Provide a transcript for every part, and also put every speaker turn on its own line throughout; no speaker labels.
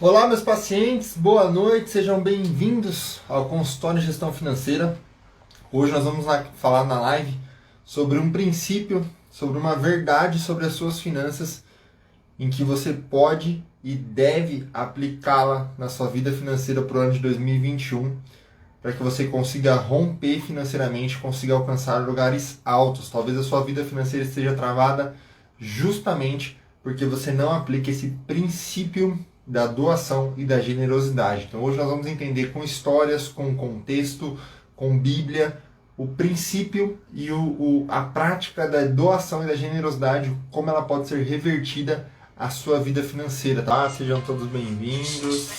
Olá, meus pacientes, boa noite, sejam bem-vindos ao Consultório de Gestão Financeira. Hoje nós vamos falar na live sobre um princípio, sobre uma verdade sobre as suas finanças, em que você pode e deve aplicá-la na sua vida financeira para o ano de 2021, para que você consiga romper financeiramente, consiga alcançar lugares altos. Talvez a sua vida financeira esteja travada justamente porque você não aplica esse princípio da doação e da generosidade. Então hoje nós vamos entender com histórias, com contexto, com Bíblia, o princípio e a prática da doação e da generosidade, como ela pode ser revertida à sua vida financeira. Tá? Sejam todos bem-vindos.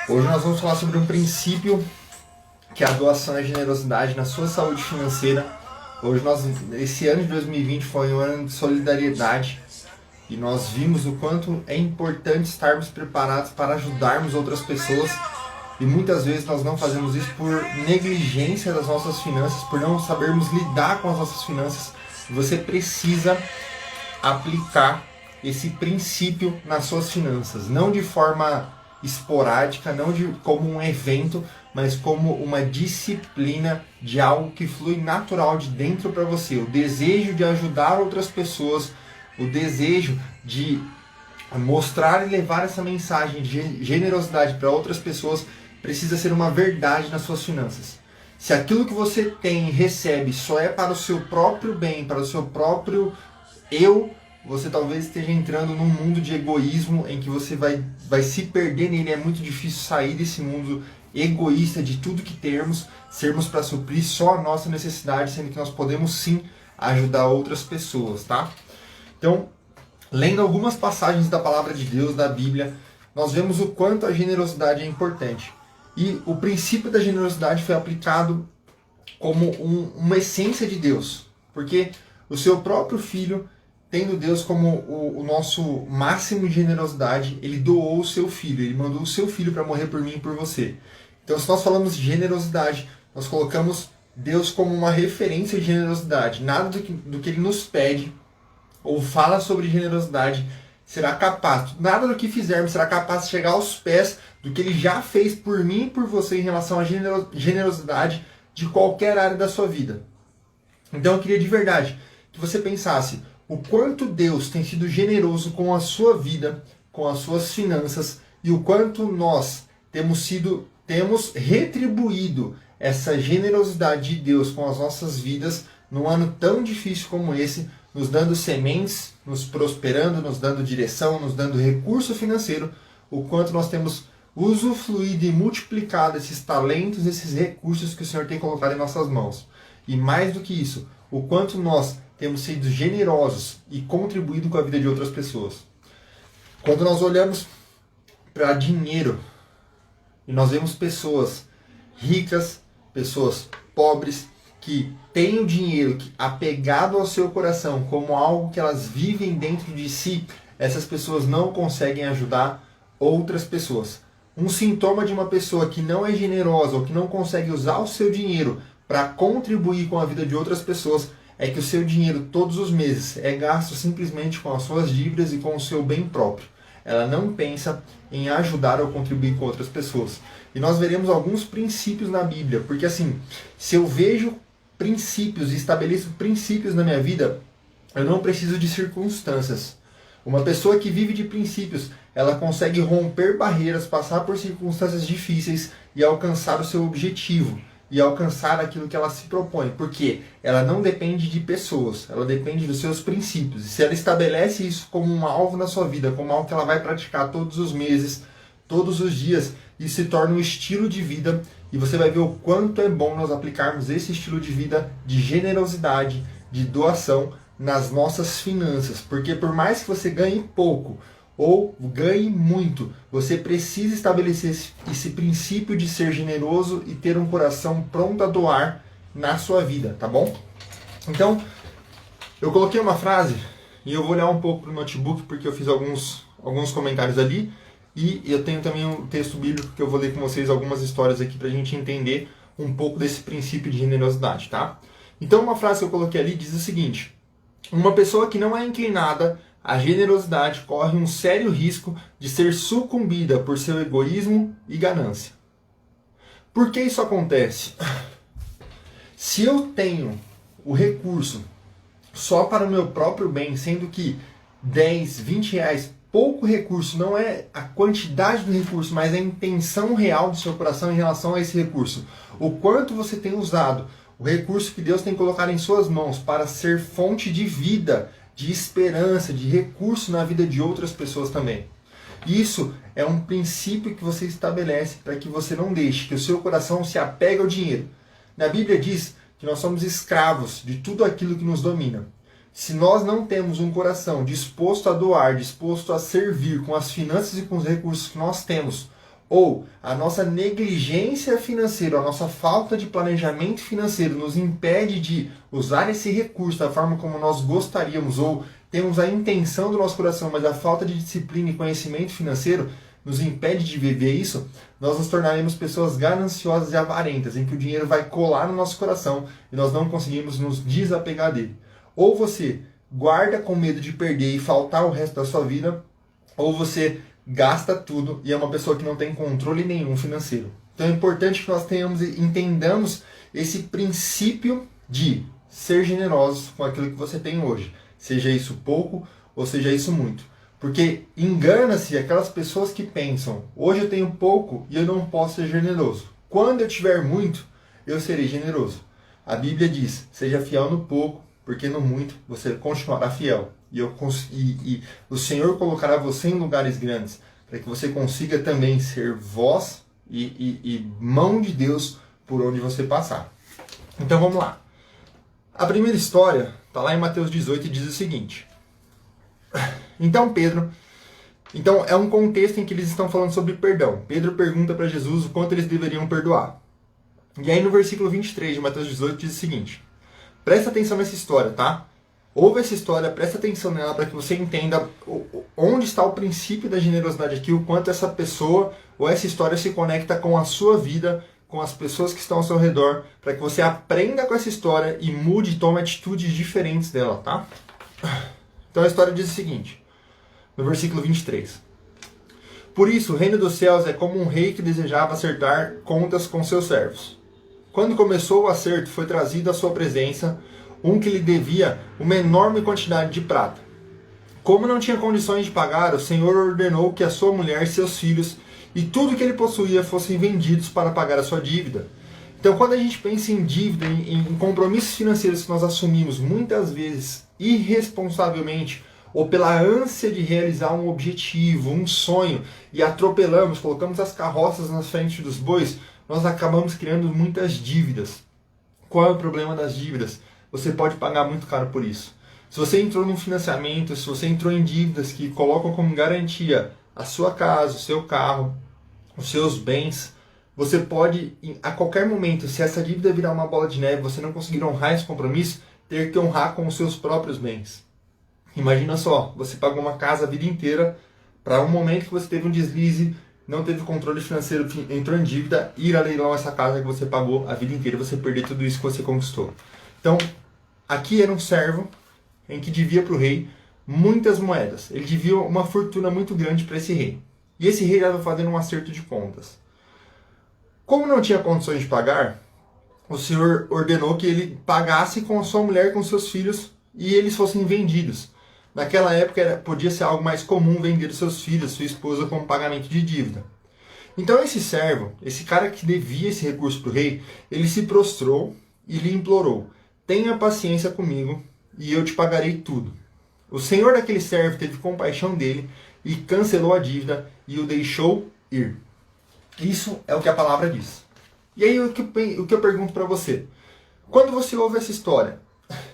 Hoje nós vamos falar sobre um princípio que é a doação e a generosidade na sua saúde financeira. Esse ano de 2020 foi um ano de solidariedade e nós vimos o quanto é importante estarmos preparados para ajudarmos outras pessoas, e muitas vezes nós não fazemos isso por negligência das nossas finanças, por não sabermos lidar com as nossas finanças. Você precisa aplicar esse princípio nas suas finanças, não de forma esporádica, não como um evento, mas como uma disciplina de algo que flui natural de dentro para você. O desejo de ajudar outras pessoas, o desejo de mostrar e levar essa mensagem de generosidade para outras pessoas precisa ser uma verdade nas suas finanças. Se aquilo que você tem e recebe só é para o seu próprio bem, para o seu próprio eu, você talvez esteja entrando num mundo de egoísmo em que você vai se perder nele. É muito difícil sair desse mundo egoísta de tudo que sermos para suprir só a nossa necessidade, sendo que nós podemos sim ajudar outras pessoas, tá? Então, lendo algumas passagens da Palavra de Deus, da Bíblia, nós vemos o quanto a generosidade é importante. E o princípio da generosidade foi aplicado como uma essência de Deus, porque o seu próprio Filho, tendo Deus como o nosso máximo de generosidade, ele doou o seu Filho, ele mandou o seu Filho para morrer por mim e por você. Então, se nós falamos de generosidade, nós colocamos Deus como uma referência de generosidade. Nada do que ele nos pede ou fala sobre generosidade será capaz, nada do que fizermos será capaz de chegar aos pés do que ele já fez por mim e por você em relação à generosidade de qualquer área da sua vida. Então, eu queria de verdade que você pensasse o quanto Deus tem sido generoso com a sua vida, com as suas finanças, e o quanto nós temos retribuído essa generosidade de Deus com as nossas vidas num ano tão difícil como esse, nos dando sementes, nos prosperando, nos dando direção, nos dando recurso financeiro, o quanto nós temos usufruído e multiplicado esses talentos, esses recursos que o Senhor tem colocado em nossas mãos. E mais do que isso, o quanto nós temos sido generosos e contribuído com a vida de outras pessoas. Quando nós olhamos para dinheiro e nós vemos pessoas ricas, pessoas pobres, que têm o dinheiro apegado ao seu coração como algo que elas vivem dentro de si, essas pessoas não conseguem ajudar outras pessoas. Um sintoma de uma pessoa que não é generosa ou que não consegue usar o seu dinheiro para contribuir com a vida de outras pessoas é que o seu dinheiro todos os meses é gasto simplesmente com as suas dívidas e com o seu bem próprio. Ela não pensa em ajudar ou contribuir com outras pessoas. E nós veremos alguns princípios na Bíblia, porque assim, se eu vejo princípios e estabeleço princípios na minha vida, eu não preciso de circunstâncias. Uma pessoa que vive de princípios, ela consegue romper barreiras, passar por circunstâncias difíceis e alcançar o seu objetivo. E alcançar aquilo que ela se propõe, porque ela não depende de pessoas, ela depende dos seus princípios. E se ela estabelece isso como um alvo na sua vida, como algo que ela vai praticar todos os meses, todos os dias, isso se torna um estilo de vida, e você vai ver o quanto é bom nós aplicarmos esse estilo de vida de generosidade, de doação nas nossas finanças. Porque por mais que você ganhe pouco ou ganhe muito, você precisa estabelecer esse princípio de ser generoso e ter um coração pronto a doar na sua vida, tá bom? Então, eu coloquei uma frase e eu vou olhar um pouco para o notebook porque eu fiz alguns comentários ali, e eu tenho também um texto bíblico que eu vou ler com vocês algumas histórias aqui para a gente entender um pouco desse princípio de generosidade, tá? Então uma frase que eu coloquei ali diz o seguinte: uma pessoa que não é inclinada à generosidade corre um sério risco de ser sucumbida por seu egoísmo e ganância. Por que isso acontece? Se eu tenho o recurso só para o meu próprio bem, sendo que 10, 20 reais, pouco recurso, não é a quantidade do recurso, mas a intenção real do seu coração em relação a esse recurso. O quanto você tem usado o recurso que Deus tem colocado em suas mãos para ser fonte de vida, de esperança, de recurso na vida de outras pessoas também. Isso é um princípio que você estabelece para que você não deixe que o seu coração se apegue ao dinheiro. Na Bíblia diz que nós somos escravos de tudo aquilo que nos domina. Se nós não temos um coração disposto a doar, disposto a servir com as finanças e com os recursos que nós temos, ou a nossa negligência financeira, a nossa falta de planejamento financeiro nos impede de usar esse recurso da forma como nós gostaríamos, ou temos a intenção do nosso coração, mas a falta de disciplina e conhecimento financeiro nos impede de viver isso, nós nos tornaremos pessoas gananciosas e avarentas, em que o dinheiro vai colar no nosso coração e nós não conseguimos nos desapegar dele. Ou você guarda com medo de perder e faltar o resto da sua vida, ou você gasta tudo e é uma pessoa que não tem controle nenhum financeiro. Então é importante que nós entendamos esse princípio de ser generosos com aquilo que você tem hoje. Seja isso pouco ou seja isso muito. Porque engana-se aquelas pessoas que pensam: hoje eu tenho pouco e eu não posso ser generoso. Quando eu tiver muito, eu serei generoso. A Bíblia diz: seja fiel no pouco, porque no muito você continuará fiel. E o Senhor colocará você em lugares grandes, para que você consiga também ser voz e mão de Deus por onde você passar. Então vamos lá. A primeira história está lá em Mateus 18 e diz o seguinte. Então é um contexto em que eles estão falando sobre perdão. Pedro pergunta para Jesus o quanto eles deveriam perdoar. E aí no versículo 23 de Mateus 18 diz o seguinte. Presta atenção nessa história, tá? Ouve essa história, presta atenção nela para que você entenda onde está o princípio da generosidade aqui, o quanto essa pessoa ou essa história se conecta com a sua vida, com as pessoas que estão ao seu redor, para que você aprenda com essa história e mude e tome atitudes diferentes dela, tá? Então a história diz o seguinte, no versículo 23. Por isso, o reino dos céus é como um rei que desejava acertar contas com seus servos. Quando começou o acerto, foi trazido à sua presença um que lhe devia uma enorme quantidade de prata. Como não tinha condições de pagar, o Senhor ordenou que a sua mulher e seus filhos e tudo que ele possuía fossem vendidos para pagar a sua dívida. Então, quando a gente pensa em dívida, em compromissos financeiros que nós assumimos muitas vezes irresponsavelmente, ou pela ânsia de realizar um objetivo, um sonho, e atropelamos, colocamos as carroças na frente dos bois, nós acabamos criando muitas dívidas. Qual é o problema das dívidas? Você pode pagar muito caro por isso. Se você entrou num financiamento, se você entrou em dívidas que colocam como garantia a sua casa, o seu carro, os seus bens, você pode, a qualquer momento, se essa dívida virar uma bola de neve, você não conseguir honrar esse compromisso, ter que honrar com os seus próprios bens. Imagina só, você pagou uma casa a vida inteira para um momento que você teve um deslize, não teve controle financeiro, entrou em dívida, ir a leilão essa casa que você pagou a vida inteira, você perder tudo isso que você conquistou. Então, aqui era um servo em que devia para o rei muitas moedas. Ele devia uma fortuna muito grande para esse rei. E esse rei estava fazendo um acerto de contas. Como não tinha condições de pagar, o Senhor ordenou que ele pagasse com a sua mulher, com seus filhos, e eles fossem vendidos. Naquela época podia ser algo mais comum vender seus filhos, sua esposa, como pagamento de dívida. Então esse servo, esse cara que devia esse recurso para o rei, ele se prostrou e lhe implorou: tenha paciência comigo e eu te pagarei tudo. O senhor daquele servo teve compaixão dele e cancelou a dívida e o deixou ir. Isso é o que a palavra diz. E aí o que eu pergunto para você? Quando você ouve essa história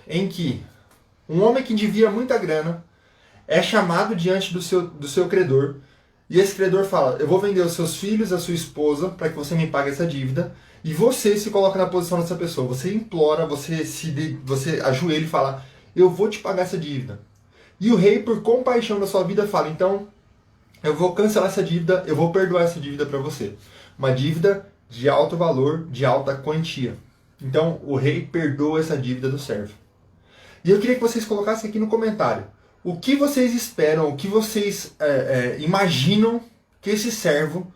em que um homem que devia muita grana é chamado diante do seu credor, e esse credor fala: eu vou vender os seus filhos, a sua esposa, para que você me pague essa dívida, e você se coloca na posição dessa pessoa, você implora, você ajoelha e fala: eu vou te pagar essa dívida. E o rei, por compaixão da sua vida, fala: então, eu vou cancelar essa dívida, eu vou perdoar essa dívida para você. Uma dívida de alto valor, de alta quantia. Então o rei perdoa essa dívida do servo. E eu queria que vocês colocassem aqui no comentário o que vocês esperam, o que vocês imaginam que esse servo,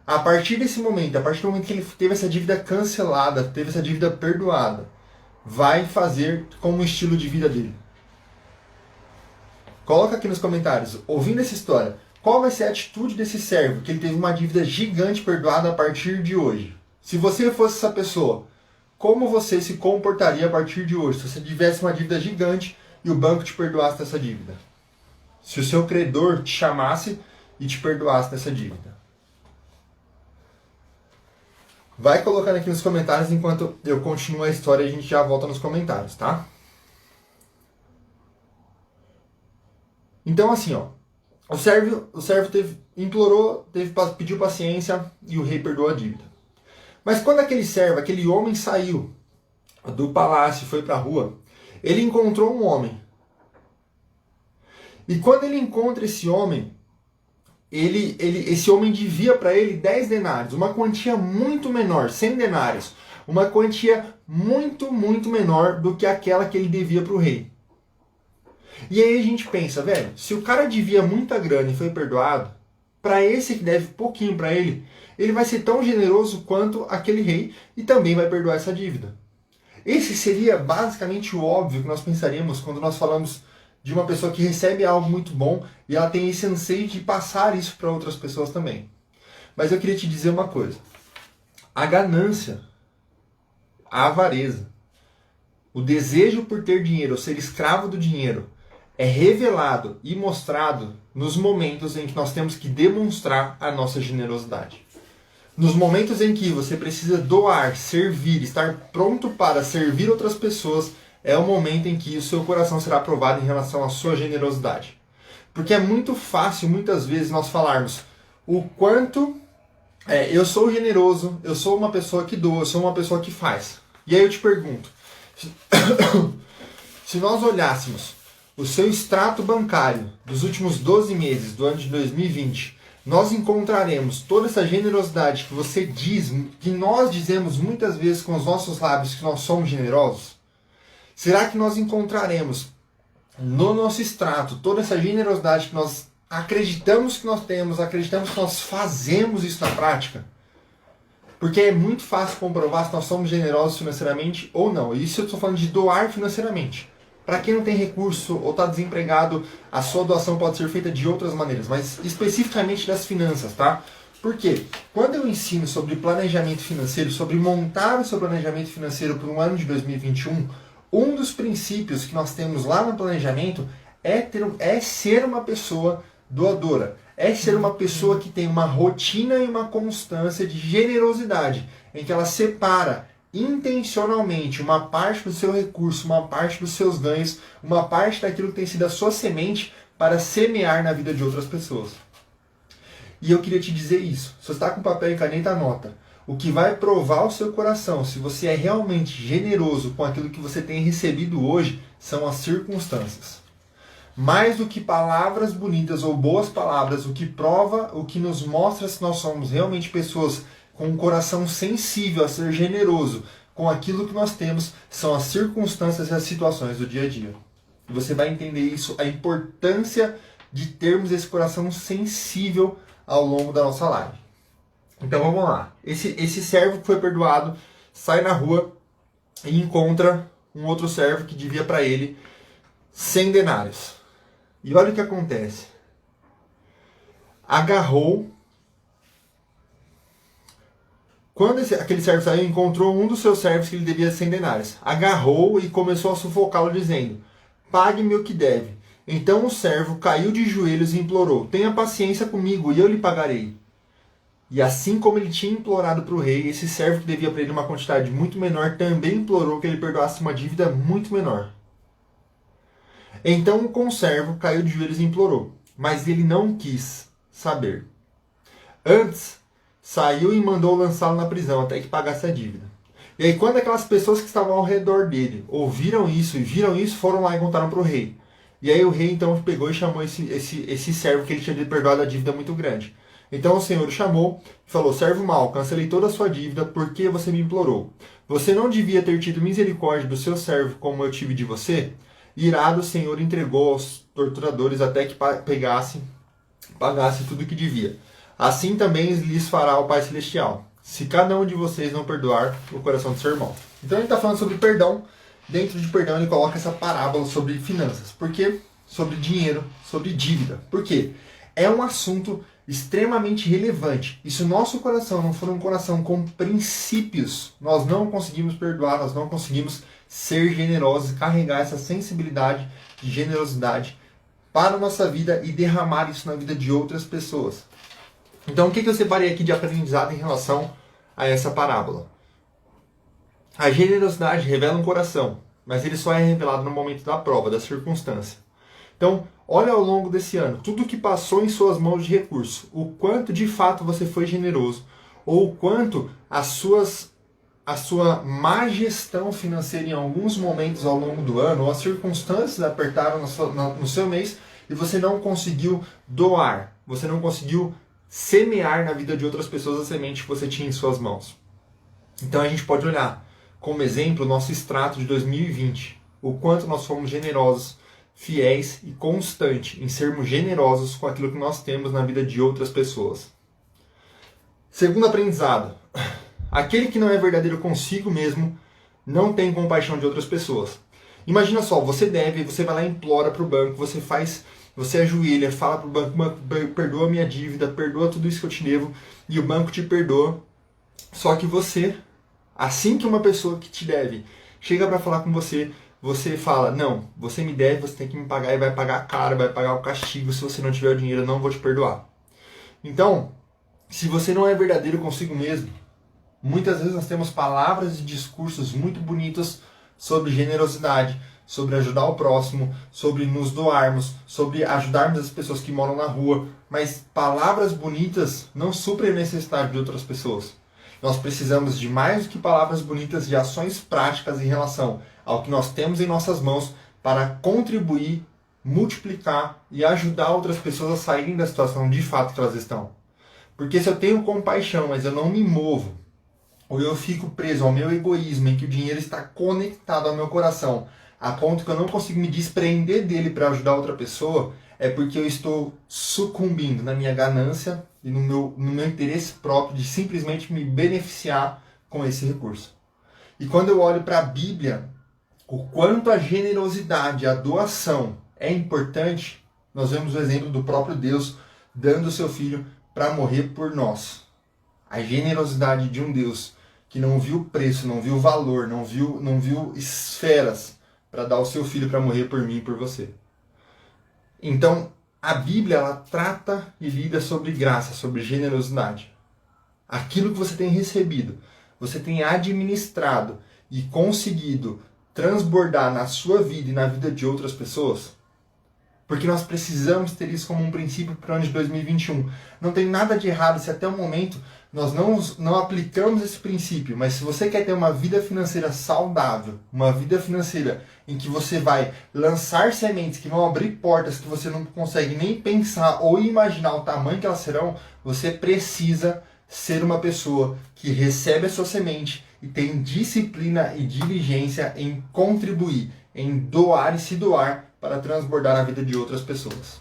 a partir desse momento, a partir do momento que ele teve essa dívida cancelada, teve essa dívida perdoada, vai fazer como estilo de vida dele. Coloca aqui nos comentários, ouvindo essa história, qual vai ser a atitude desse servo que ele teve uma dívida gigante perdoada a partir de hoje? Se você fosse essa pessoa, como você se comportaria a partir de hoje? Se você tivesse uma dívida gigante e o banco te perdoasse dessa dívida? Se o seu credor te chamasse e te perdoasse dessa dívida? Vai colocando aqui nos comentários enquanto eu continuo a história e a gente já volta nos comentários, tá? Então assim, ó, o servo implorou, pediu paciência e o rei perdoou a dívida. Mas quando aquele servo, aquele homem saiu do palácio e foi para a rua, ele encontrou um homem. E quando ele encontra esse homem, esse homem devia para ele 10 denários, uma quantia muito menor, 100 denários, uma quantia muito, muito menor do que aquela que ele devia para o rei. E aí a gente pensa, velho, se o cara devia muita grana e foi perdoado, para esse que deve pouquinho para ele, ele vai ser tão generoso quanto aquele rei e também vai perdoar essa dívida. Esse seria basicamente o óbvio que nós pensaríamos quando nós falamos de uma pessoa que recebe algo muito bom e ela tem esse anseio de passar isso para outras pessoas também. Mas eu queria te dizer uma coisa. A ganância, a avareza, o desejo por ter dinheiro, ou ser escravo do dinheiro, é revelado e mostrado nos momentos em que nós temos que demonstrar a nossa generosidade. Nos momentos em que você precisa doar, servir, estar pronto para servir outras pessoas, é o momento em que o seu coração será provado em relação à sua generosidade. Porque é muito fácil, muitas vezes, nós falarmos o quanto eu sou generoso, eu sou uma pessoa que doa, eu sou uma pessoa que faz. E aí eu te pergunto, se nós olhássemos o seu extrato bancário dos últimos 12 meses do ano de 2020, nós encontraremos toda essa generosidade que você diz, que nós dizemos muitas vezes com os nossos lábios que nós somos generosos? Será que nós encontraremos no nosso extrato toda essa generosidade que nós acreditamos que nós temos, acreditamos que nós fazemos isso na prática? Porque é muito fácil comprovar se nós somos generosos financeiramente ou não. E isso eu estou falando de doar financeiramente. Para quem não tem recurso ou está desempregado, a sua doação pode ser feita de outras maneiras, mas especificamente das finanças, tá? Por quê? Quando eu ensino sobre planejamento financeiro, sobre montar o seu planejamento financeiro para um ano de 2021, um dos princípios que nós temos lá no planejamento é ser uma pessoa doadora, é ser uma pessoa que tem uma rotina e uma constância de generosidade, em que ela separa intencionalmente uma parte do seu recurso, uma parte dos seus ganhos, uma parte daquilo que tem sido a sua semente para semear na vida de outras pessoas. E eu queria te dizer isso. Se você está com papel e caneta, anota. O que vai provar o seu coração, se você é realmente generoso com aquilo que você tem recebido hoje, são as circunstâncias. Mais do que palavras bonitas ou boas palavras, o que prova, o que nos mostra se nós somos realmente pessoas com um coração sensível a ser generoso com aquilo que nós temos, são as circunstâncias e as situações do dia a dia. E você vai entender isso, a importância de termos esse coração sensível ao longo da nossa live. Então vamos lá. Esse servo que foi perdoado sai na rua e encontra um outro servo que devia para ele 100 denários. E olha o que acontece. Agarrou. Quando aquele servo saiu, encontrou um dos seus servos que lhe devia 100 denários. Agarrou e começou a sufocá-lo, dizendo: pague-me o que deve. Então o servo caiu de joelhos e implorou: tenha paciência comigo e eu lhe pagarei. E assim como ele tinha implorado para o rei, esse servo que devia para ele uma quantidade muito menor também implorou que ele perdoasse uma dívida muito menor. Então o conservo caiu de joelhos e implorou, mas ele não quis saber. Antes, saiu e mandou lançá-lo na prisão até que pagasse a dívida. E aí quando aquelas pessoas que estavam ao redor dele ouviram isso e viram isso, foram lá e contaram para o rei. E aí o rei então pegou e chamou esse servo que ele tinha perdoado a dívida muito grande. Então o Senhor o chamou e falou: servo mau, cancelei toda a sua dívida porque você me implorou. Você não devia ter tido misericórdia do seu servo como eu tive de você? Irado, o Senhor entregou aos torturadores até que pagasse tudo o que devia. Assim também lhes fará o Pai Celestial, se cada um de vocês não perdoar o coração do seu irmão. Então ele está falando sobre perdão. Dentro de perdão ele coloca essa parábola sobre finanças. Por quê? Sobre dinheiro, sobre dívida. Por quê? É um assunto extremamente relevante. E se o nosso coração não for um coração com princípios, nós não conseguimos perdoar, nós não conseguimos ser generosos, carregar essa sensibilidade de generosidade para a nossa vida e derramar isso na vida de outras pessoas. Então o que eu separei aqui de aprendizado em relação a essa parábola? A generosidade revela um coração, mas ele só é revelado no momento da prova, da circunstância. Então, olha ao longo desse ano, tudo que passou em suas mãos de recurso, o quanto de fato você foi generoso, ou o quanto a sua má gestão financeira em alguns momentos ao longo do ano, ou as circunstâncias apertaram no seu mês e você não conseguiu doar, você não conseguiu semear na vida de outras pessoas a semente que você tinha em suas mãos. Então a gente pode olhar como exemplo o nosso extrato de 2020, o quanto nós fomos generosos, fiéis e constantes em sermos generosos com aquilo que nós temos na vida de outras pessoas. Segundo aprendizado, aquele que não é verdadeiro consigo mesmo não tem compaixão de outras pessoas. Imagina só, você deve, você vai lá e implora para o banco, você ajoelha, fala para o banco, perdoa minha dívida, perdoa tudo isso que eu te devo, e o banco te perdoa. Só que você, assim que uma pessoa que te deve chega para falar com você, você fala: não, você me deve, você tem que me pagar, e vai pagar caro, vai pagar o castigo, se você não tiver o dinheiro eu não vou te perdoar. Então, se você não é verdadeiro consigo mesmo, muitas vezes nós temos palavras e discursos muito bonitos sobre generosidade, sobre ajudar o próximo, sobre nos doarmos, sobre ajudarmos as pessoas que moram na rua, mas palavras bonitas não suprem a necessidade de outras pessoas. Nós precisamos de mais do que palavras bonitas, de ações práticas em relação ao que nós temos em nossas mãos para contribuir, multiplicar e ajudar outras pessoas a saírem da situação de fato que elas estão. Porque se eu tenho compaixão, mas eu não me movo, ou eu fico preso ao meu egoísmo, em que o dinheiro está conectado ao meu coração, a ponto que eu não consigo me desprender dele para ajudar outra pessoa, é porque eu estou sucumbindo na minha ganância e no meu interesse próprio de simplesmente me beneficiar com esse recurso. E quando eu olho para a Bíblia, o quanto a generosidade, a doação é importante, nós vemos o exemplo do próprio Deus dando o seu Filho para morrer por nós. A generosidade de um Deus que não viu preço, não viu valor, não viu esferas para dar o seu Filho para morrer por mim e por você. Então, a Bíblia ela trata e lida sobre graça, sobre generosidade. Aquilo que você tem recebido, você tem administrado e conseguido transbordar na sua vida e na vida de outras pessoas? Porque nós precisamos ter isso como um princípio para o ano de 2021. Não tem nada de errado se até o momento nós não aplicamos esse princípio, mas se você quer ter uma vida financeira saudável, uma vida financeira em que você vai lançar sementes que vão abrir portas que você não consegue nem pensar ou imaginar o tamanho que elas serão, você precisa ser uma pessoa que recebe a sua semente e tem disciplina e diligência em contribuir, em doar e se doar para transbordar a vida de outras pessoas.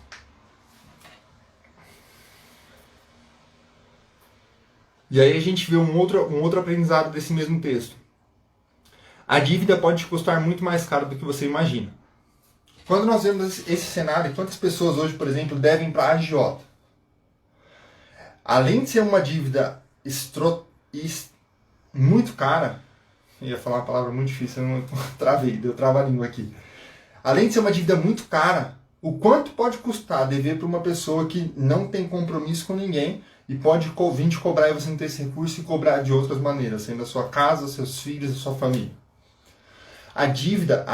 E aí a gente vê um outro aprendizado desse mesmo texto. A dívida pode te custar muito mais caro do que você imagina. Quando nós vemos esse cenário, quantas pessoas hoje, por exemplo, devem para a agiota? Além de ser uma dívida muito cara, eu ia falar uma palavra muito difícil, eu não travei, deu trava-língua aqui. Além de ser uma dívida muito cara, o quanto pode custar dever para uma pessoa que não tem compromisso com ninguém e pode vir te cobrar e você não ter esse recurso e cobrar de outras maneiras, sendo a sua casa, seus filhos, a sua família. A dívida,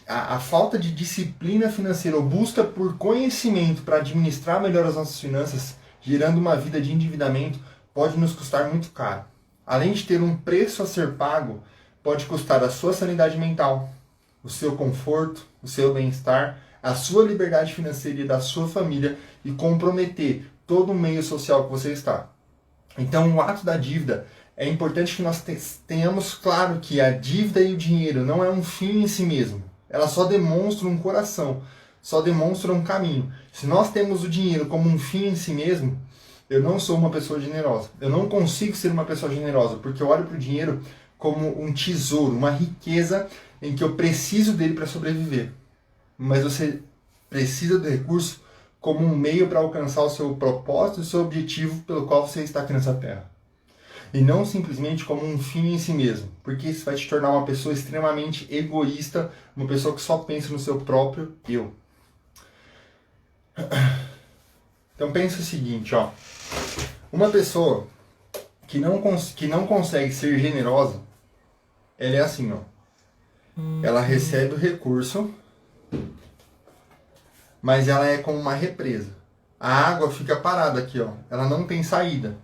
a falta de disciplina financeira ou busca por conhecimento para administrar melhor as nossas finanças, gerando uma vida de endividamento, pode nos custar muito caro. Além de ter um preço a ser pago, pode custar a sua sanidade mental, o seu conforto, o seu bem-estar, a sua liberdade financeira e da sua família e comprometer todo o meio social que você está. Então, o ato da dívida, é importante que nós tenhamos claro que a dívida e o dinheiro não é um fim em si mesmo. Ela só demonstra um coração, só demonstra um caminho. Se nós temos o dinheiro como um fim em si mesmo, eu não sou uma pessoa generosa. Eu não consigo ser uma pessoa generosa, porque eu olho para o dinheiro como um tesouro, uma riqueza em que eu preciso dele para sobreviver. Mas você precisa do recurso como um meio para alcançar o seu propósito e o seu objetivo pelo qual você está aqui nessa terra. E não simplesmente como um fim em si mesmo, porque isso vai te tornar uma pessoa extremamente egoísta, uma pessoa que só pensa no seu próprio eu. Então pensa o seguinte, ó. Uma pessoa que não consegue ser generosa, ela é assim, ó. Ela recebe o recurso, mas ela é como uma represa. A água fica parada aqui, ó. Ela não tem saída.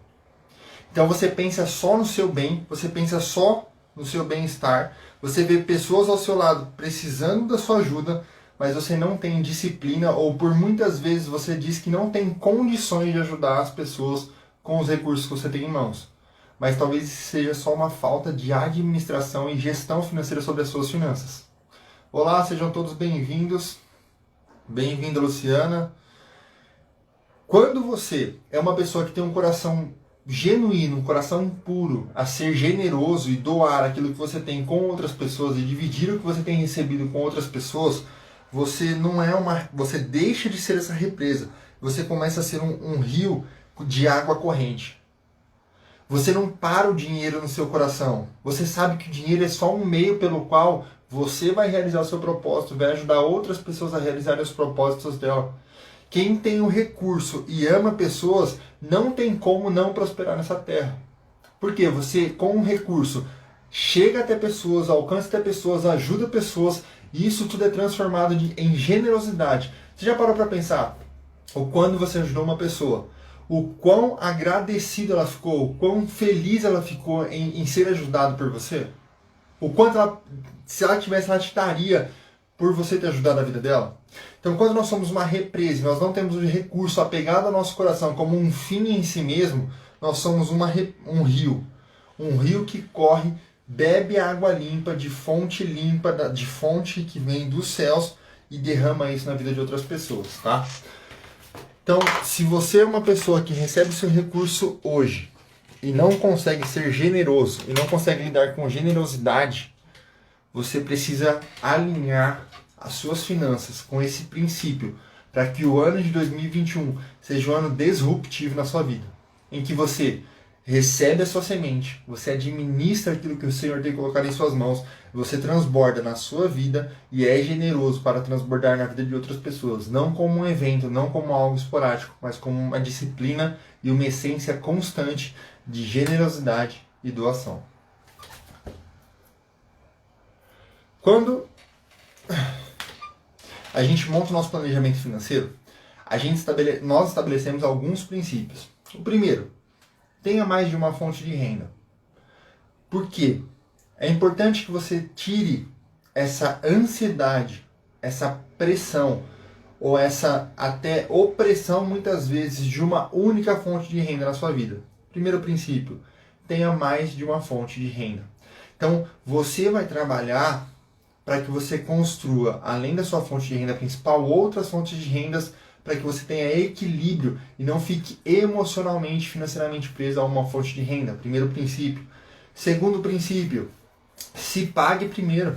Então você pensa só no seu bem, você pensa só no seu bem-estar, você vê pessoas ao seu lado precisando da sua ajuda, mas você não tem disciplina, ou por muitas vezes você diz que não tem condições de ajudar as pessoas com os recursos que você tem em mãos. Mas talvez seja só uma falta de administração e gestão financeira sobre as suas finanças. Olá, sejam todos bem-vindos. Bem-vinda, Luciana. Quando você é uma pessoa que tem um coração genuíno, um coração puro, a ser generoso e doar aquilo que você tem com outras pessoas e dividir o que você tem recebido com outras pessoas, você não é você deixa de ser essa represa. Você começa a ser um rio de água corrente. Você não para o dinheiro no seu coração. Você sabe que o dinheiro é só um meio pelo qual você vai realizar o seu propósito, vai ajudar outras pessoas a realizarem os propósitos dela. Quem tem o recurso e ama pessoas, não tem como não prosperar nessa terra. Porque você, com o recurso, chega até pessoas, alcança até pessoas, ajuda pessoas, e isso tudo é transformado em generosidade. Você já parou para pensar o quando você ajudou uma pessoa? O quão agradecida ela ficou, o quão feliz ela ficou em ser ajudado por você? O quanto ela, se ela tivesse, ela te daria por você ter ajudado a vida dela? Então, quando nós somos uma represa, nós não temos o recurso apegado ao nosso coração como um fim em si mesmo, nós somos um rio. Um rio que corre, bebe água limpa, de fonte que vem dos céus e derrama isso na vida de outras pessoas, tá? Então, se você é uma pessoa que recebe seu recurso hoje e não consegue ser generoso e não consegue lidar com generosidade, você precisa alinhar as suas finanças com esse princípio para que o ano de 2021 seja um ano disruptivo na sua vida, em que você recebe a sua semente, você administra aquilo que o Senhor tem colocado em suas mãos, você transborda na sua vida e é generoso para transbordar na vida de outras pessoas, não como um evento, não como algo esporádico, mas como uma disciplina e uma essência constante de generosidade e doação. Quando a gente monta o nosso planejamento financeiro, nós estabelecemos alguns princípios. O primeiro, tenha mais de uma fonte de renda. Por quê? É importante que você tire essa ansiedade, essa pressão, ou essa até opressão, muitas vezes, de uma única fonte de renda na sua vida. Primeiro princípio, tenha mais de uma fonte de renda. Então, você vai trabalhar para que você construa, além da sua fonte de renda principal, outras fontes de rendas para que você tenha equilíbrio e não fique emocionalmente, financeiramente preso a uma fonte de renda. Primeiro princípio. Segundo princípio, se pague primeiro.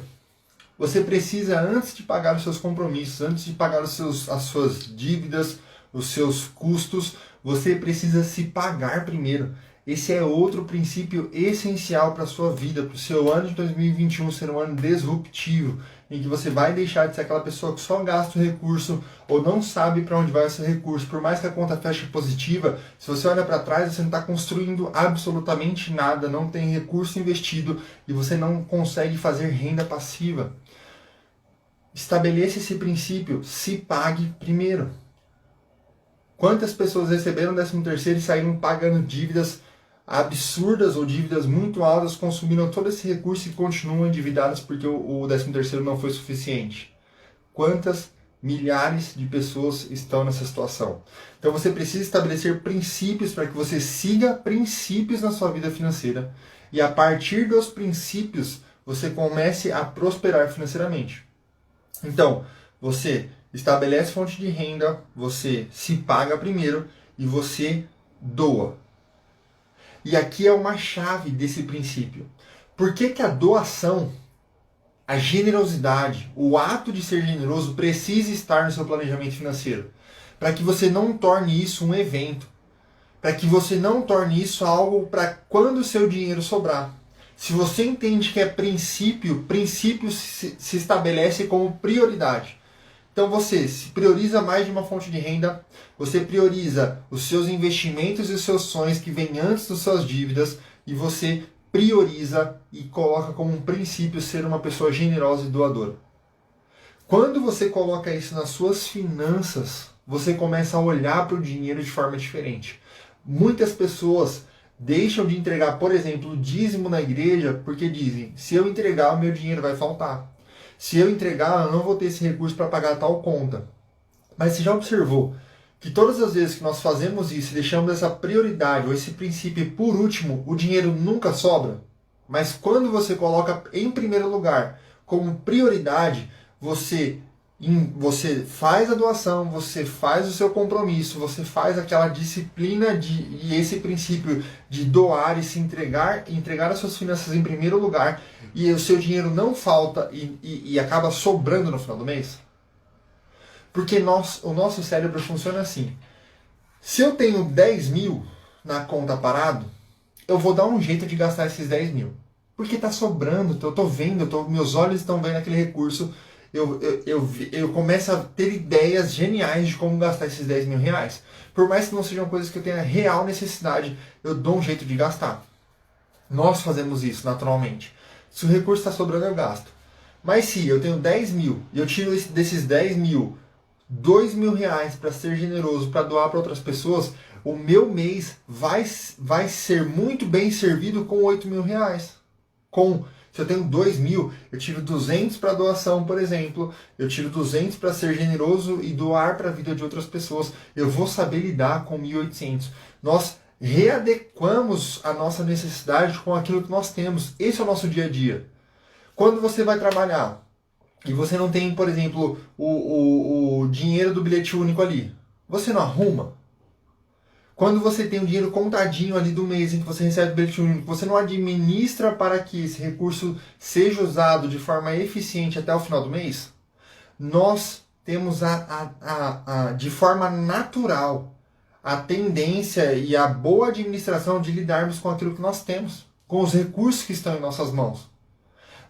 Você precisa, antes de pagar os seus compromissos, antes de pagar as suas dívidas, os seus custos, você precisa se pagar primeiro. Esse é outro princípio essencial para a sua vida, para o seu ano de 2021 ser um ano disruptivo, em que você vai deixar de ser aquela pessoa que só gasta o recurso ou não sabe para onde vai o seu recurso. Por mais que a conta feche positiva, se você olha para trás, você não está construindo absolutamente nada, não tem recurso investido e você não consegue fazer renda passiva. Estabeleça esse princípio, se pague primeiro. Quantas pessoas receberam 13º e saíram pagando dívidas absurdas ou dívidas muito altas, consumiram todo esse recurso e continuam endividadas porque o 13º não foi suficiente? Quantas Milhares de pessoas estão nessa situação. Então você precisa estabelecer princípios para que você siga princípios na sua vida financeira. E a partir dos princípios, você comece a prosperar financeiramente. Então, você estabelece fonte de renda, você se paga primeiro e você doa. E aqui é uma chave desse princípio. Por que que a doação, a generosidade, o ato de ser generoso precisa estar no seu planejamento financeiro? Para que você não torne isso um evento. Para que você não torne isso algo para quando o seu dinheiro sobrar. Se você entende que é princípio se estabelece como prioridade. Então você se prioriza mais de uma fonte de renda, você prioriza os seus investimentos e os seus sonhos que vêm antes das suas dívidas e você prioriza e coloca como um princípio ser uma pessoa generosa e doadora. Quando você coloca isso nas suas finanças, você começa a olhar para o dinheiro de forma diferente. Muitas pessoas deixam de entregar, por exemplo, o dízimo na igreja porque dizem, se eu entregar, o meu dinheiro vai faltar. Se eu entregar, eu não vou ter esse recurso para pagar tal conta. Mas você já observou que todas as vezes que nós fazemos isso e deixamos essa prioridade ou esse princípio por último, o dinheiro nunca sobra? Mas quando você coloca em primeiro lugar como prioridade, você faz a doação, você faz o seu compromisso, você faz aquela disciplina e esse princípio de doar e se entregar as suas finanças em primeiro lugar e o seu dinheiro não falta e acaba sobrando no final do mês. Porque o nosso cérebro funciona assim. Se eu tenho 10 mil na conta parado, eu vou dar um jeito de gastar esses 10 mil. Porque está sobrando, eu estou vendo, meus olhos estão vendo aquele recurso. Eu começo a ter ideias geniais de como gastar esses 10 mil reais. Por mais que não sejam coisas que eu tenha real necessidade, eu dou um jeito de gastar. Nós fazemos isso naturalmente. Se o recurso está sobrando, eu gasto. Mas se eu tenho 10 mil e eu tiro desses 10 mil, 2 mil reais para ser generoso, para doar para outras pessoas, o meu mês vai ser muito bem servido com 8 mil reais. Se eu tenho 2 mil, eu tiro 200 para doação, por exemplo. Eu tiro 200 para ser generoso e doar para a vida de outras pessoas. Eu vou saber lidar com 1.800. Nós readequamos a nossa necessidade com aquilo que nós temos. Esse é o nosso dia a dia. Quando você vai trabalhar e você não tem, por exemplo, o dinheiro do bilhete único ali, você não arruma? Quando você tem o dinheiro contadinho ali do mês em que você recebe o bilhete único, você não administra para que esse recurso seja usado de forma eficiente até o final do mês? Nós temos de forma natural a tendência e a boa administração de lidarmos com aquilo que nós temos, com os recursos que estão em nossas mãos.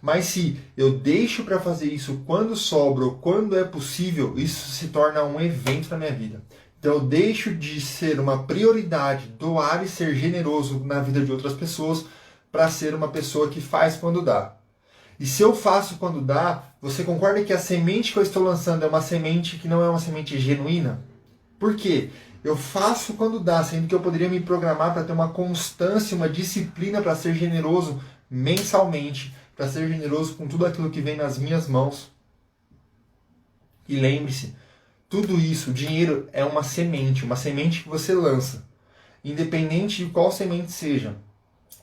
Mas se eu deixo para fazer isso quando sobra ou quando é possível, isso se torna um evento na minha vida. Então eu deixo de ser uma prioridade, doar e ser generoso na vida de outras pessoas para ser uma pessoa que faz quando dá. E se eu faço quando dá, você concorda que a semente que eu estou lançando é uma semente que não é uma semente genuína? Por quê? Eu faço quando dá, sendo que eu poderia me programar para ter uma constância, uma disciplina para ser generoso mensalmente, para ser generoso com tudo aquilo que vem nas minhas mãos. E lembre-se, tudo isso, o dinheiro é uma semente que você lança. Independente de qual semente seja,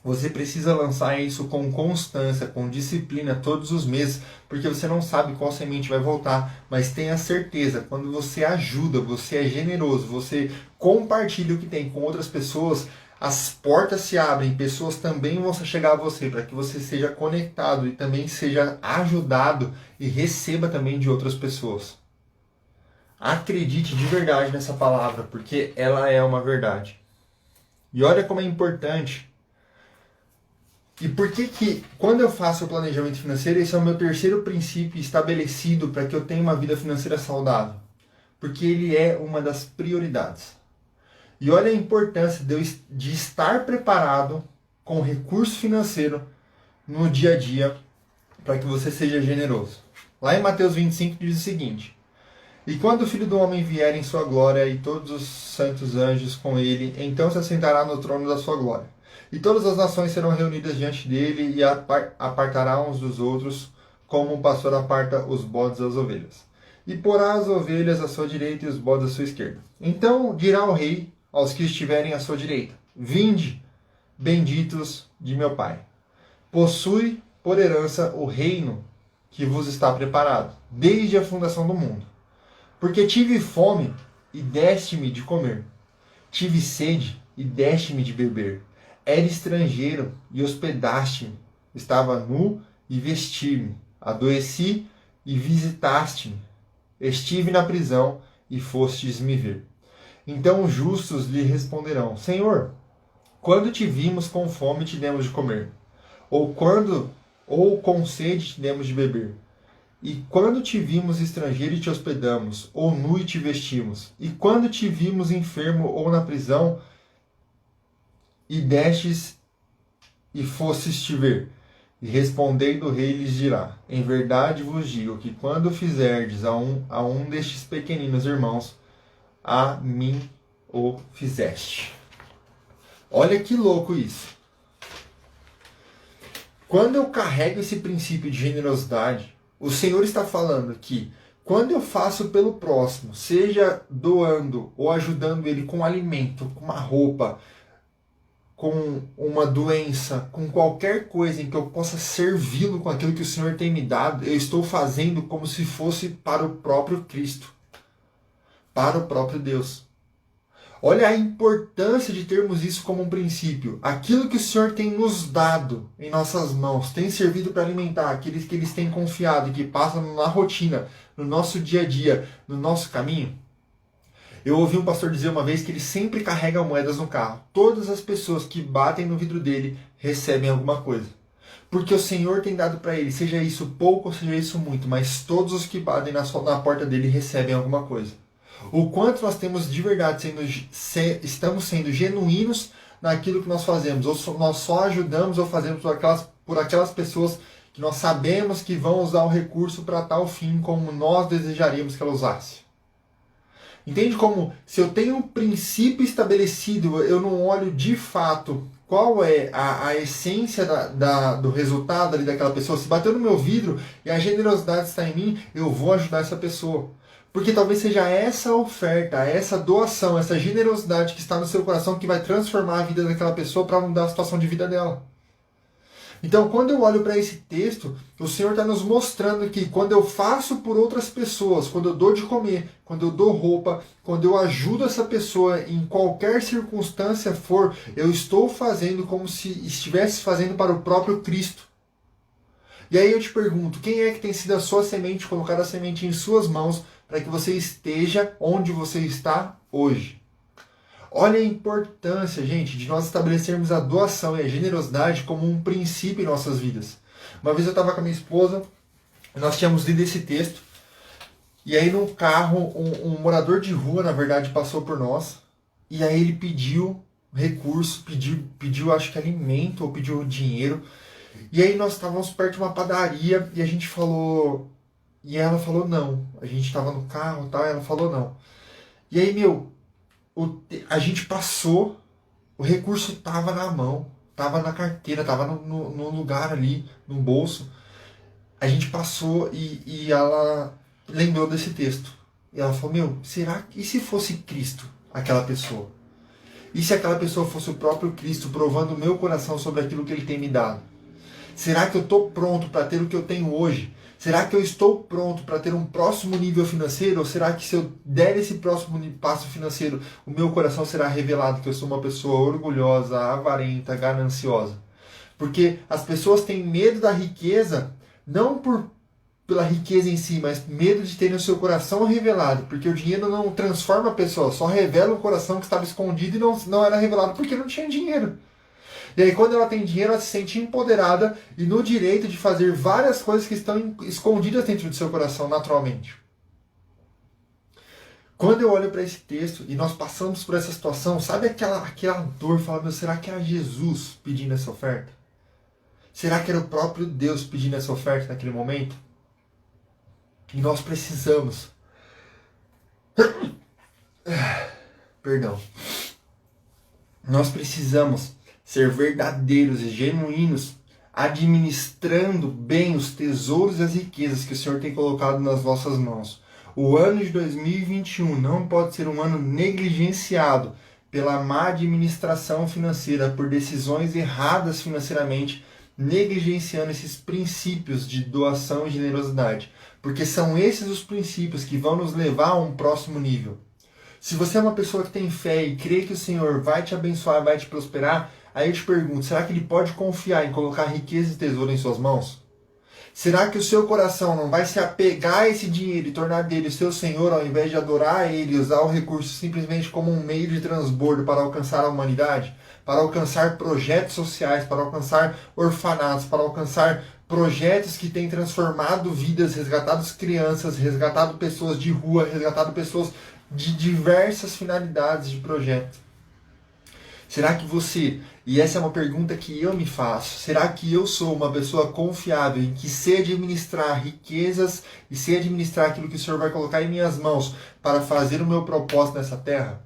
você precisa lançar isso com constância, com disciplina, todos os meses, porque você não sabe qual semente vai voltar, mas tenha certeza, quando você ajuda, você é generoso, você compartilha o que tem com outras pessoas, as portas se abrem, pessoas também vão chegar a você, para que você seja conectado e também seja ajudado e receba também de outras pessoas. Acredite de verdade nessa palavra, porque ela é uma verdade. E olha como é importante. E por que quando eu faço o planejamento financeiro, esse é o meu terceiro princípio estabelecido para que eu tenha uma vida financeira saudável? Porque ele é uma das prioridades. E olha a importância de estar preparado com recurso financeiro no dia a dia para que você seja generoso. Lá em Mateus 25 diz o seguinte: e quando o Filho do Homem vier em sua glória e todos os santos anjos com ele, então se assentará no trono da sua glória. E todas as nações serão reunidas diante dele e apartará uns dos outros, como um pastor aparta os bodes das ovelhas. e porá as ovelhas à sua direita e os bodes à sua esquerda. Então dirá o rei aos que estiverem à sua direita: Vinde, benditos de meu Pai. Possui por herança o reino que vos está preparado, desde a fundação do mundo. Porque tive fome e deste-me de comer. Tive sede e deste-me de beber. Era estrangeiro e hospedaste-me. Estava nu e vesti-me. Adoeci e visitaste-me. Estive na prisão e fostes me ver. Então os justos lhe responderão: Senhor, quando te vimos com fome te demos de comer? Ou com sede te demos de beber? E quando te vimos estrangeiro e te hospedamos, ou nu e te vestimos? E quando te vimos enfermo ou na prisão e destes e fostes te ver? E respondendo o rei lhes dirá: Em verdade vos digo que quando fizerdes a um destes pequeninos irmãos, a mim o fizeste. Olha que louco isso. Quando eu carrego esse princípio de generosidade, o Senhor está falando que quando eu faço pelo próximo, seja doando ou ajudando ele com alimento, com uma roupa, com uma doença, com qualquer coisa em que eu possa servi-lo com aquilo que o Senhor tem me dado, eu estou fazendo como se fosse para o próprio Cristo, para o próprio Deus. Olha a importância de termos isso como um princípio. Aquilo que o Senhor tem nos dado em nossas mãos, tem servido para alimentar aqueles que eles têm confiado e que passam na rotina, no nosso dia a dia, no nosso caminho. Eu ouvi um pastor dizer uma vez que ele sempre carrega moedas no carro. Todas as pessoas que batem no vidro dele recebem alguma coisa. Porque o Senhor tem dado para ele, seja isso pouco ou seja isso muito, mas todos os que batem na porta dele recebem alguma coisa. O quanto nós temos de verdade, estamos sendo genuínos naquilo que nós fazemos, ou nós só ajudamos ou fazemos por aquelas pessoas que nós sabemos que vão usar o recurso para tal fim como nós desejaríamos que ela usasse. Entende como, se eu tenho um princípio estabelecido, eu não olho de fato qual é a essência do resultado ali daquela pessoa. Se bateu no meu vidro e a generosidade está em mim, eu vou ajudar essa pessoa. Porque talvez seja essa oferta, essa doação, essa generosidade que está no seu coração que vai transformar a vida daquela pessoa para mudar a situação de vida dela. Então, quando eu olho para esse texto, o Senhor está nos mostrando que quando eu faço por outras pessoas, quando eu dou de comer, quando eu dou roupa, quando eu ajudo essa pessoa em qualquer circunstância for, eu estou fazendo como se estivesse fazendo para o próprio Cristo. E aí eu te pergunto, quem é que tem sido a sua semente, colocar a semente em suas mãos para que você esteja onde você está hoje? Olha a importância, gente, de nós estabelecermos a doação e a generosidade como um princípio em nossas vidas. Uma vez eu estava com a minha esposa, nós tínhamos lido esse texto, e aí no carro, um morador de rua, na verdade, passou por nós, e aí ele pediu recurso, pediu acho que alimento, ou pediu dinheiro, e aí nós estávamos perto de uma padaria, e a gente falou, e ela falou não. A gente estava no carro e tal, e ela falou não. E aí, a gente passou, o recurso estava na mão, estava na carteira, estava no lugar ali, no bolso. A gente passou e ela lembrou desse texto. E ela falou, será que, e se fosse Cristo, aquela pessoa? E se aquela pessoa fosse o próprio Cristo, provando o meu coração sobre aquilo que Ele tem me dado? Será que eu estou pronto para ter o que eu tenho hoje? Será que eu estou pronto para ter um próximo nível financeiro? Ou será que se eu der esse próximo passo financeiro, o meu coração será revelado que eu sou uma pessoa orgulhosa, avarenta, gananciosa? Porque as pessoas têm medo da riqueza, não pela riqueza em si, mas medo de terem o seu coração revelado. Porque o dinheiro não transforma a pessoa, só revela o coração que estava escondido e não era revelado porque não tinha dinheiro. E aí quando ela tem dinheiro, ela se sente empoderada e no direito de fazer várias coisas que estão escondidas dentro do seu coração naturalmente. Quando eu olho para esse texto e nós passamos por essa situação, sabe aquela dor, fala, será que era Jesus pedindo essa oferta? Será que era o próprio Deus pedindo essa oferta naquele momento? E nós precisamos. Perdão. Nós precisamos ser verdadeiros e genuínos, administrando bem os tesouros e as riquezas que o Senhor tem colocado nas vossas mãos. O ano de 2021 não pode ser um ano negligenciado pela má administração financeira, por decisões erradas financeiramente, negligenciando esses princípios de doação e generosidade. Porque são esses os princípios que vão nos levar a um próximo nível. Se você é uma pessoa que tem fé e crê que o Senhor vai te abençoar, vai te prosperar, aí eu te pergunto, será que Ele pode confiar em colocar riqueza e tesouro em suas mãos? Será que o seu coração não vai se apegar a esse dinheiro e tornar dele o seu Senhor, ao invés de adorar Ele e usar o recurso simplesmente como um meio de transbordo para alcançar a humanidade? Para alcançar projetos sociais, para alcançar orfanatos, para alcançar projetos que têm transformado vidas, resgatado crianças, resgatado pessoas de rua, resgatado pessoas de diversas finalidades de projeto. Será que você, e essa é uma pergunta que eu me faço, será que eu sou uma pessoa confiável em que sei administrar riquezas e sei administrar aquilo que o Senhor vai colocar em minhas mãos para fazer o meu propósito nessa terra?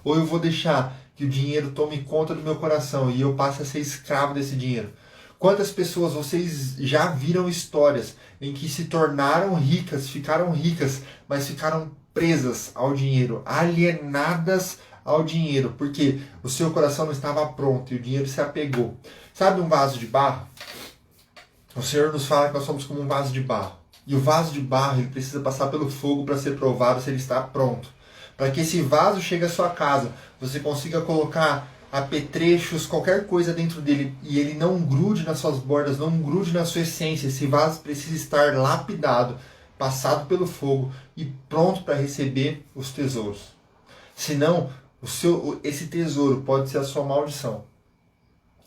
Ou eu vou deixar que o dinheiro tome conta do meu coração e eu passe a ser escravo desse dinheiro? Quantas pessoas vocês já viram histórias em que se tornaram ricas, ficaram ricas, mas ficaram presas ao dinheiro, alienadas ao dinheiro, porque o seu coração não estava pronto e o dinheiro se apegou. Sabe um vaso de barro? O Senhor nos fala que nós somos como um vaso de barro. E o vaso de barro ele precisa passar pelo fogo para ser provado se ele está pronto. Para que esse vaso chegue à sua casa, você consiga colocar apetrechos, qualquer coisa dentro dele, e ele não grude nas suas bordas, não grude na sua essência. Esse vaso precisa estar lapidado, passado pelo fogo e pronto para receber os tesouros. Senão, esse tesouro pode ser a sua maldição.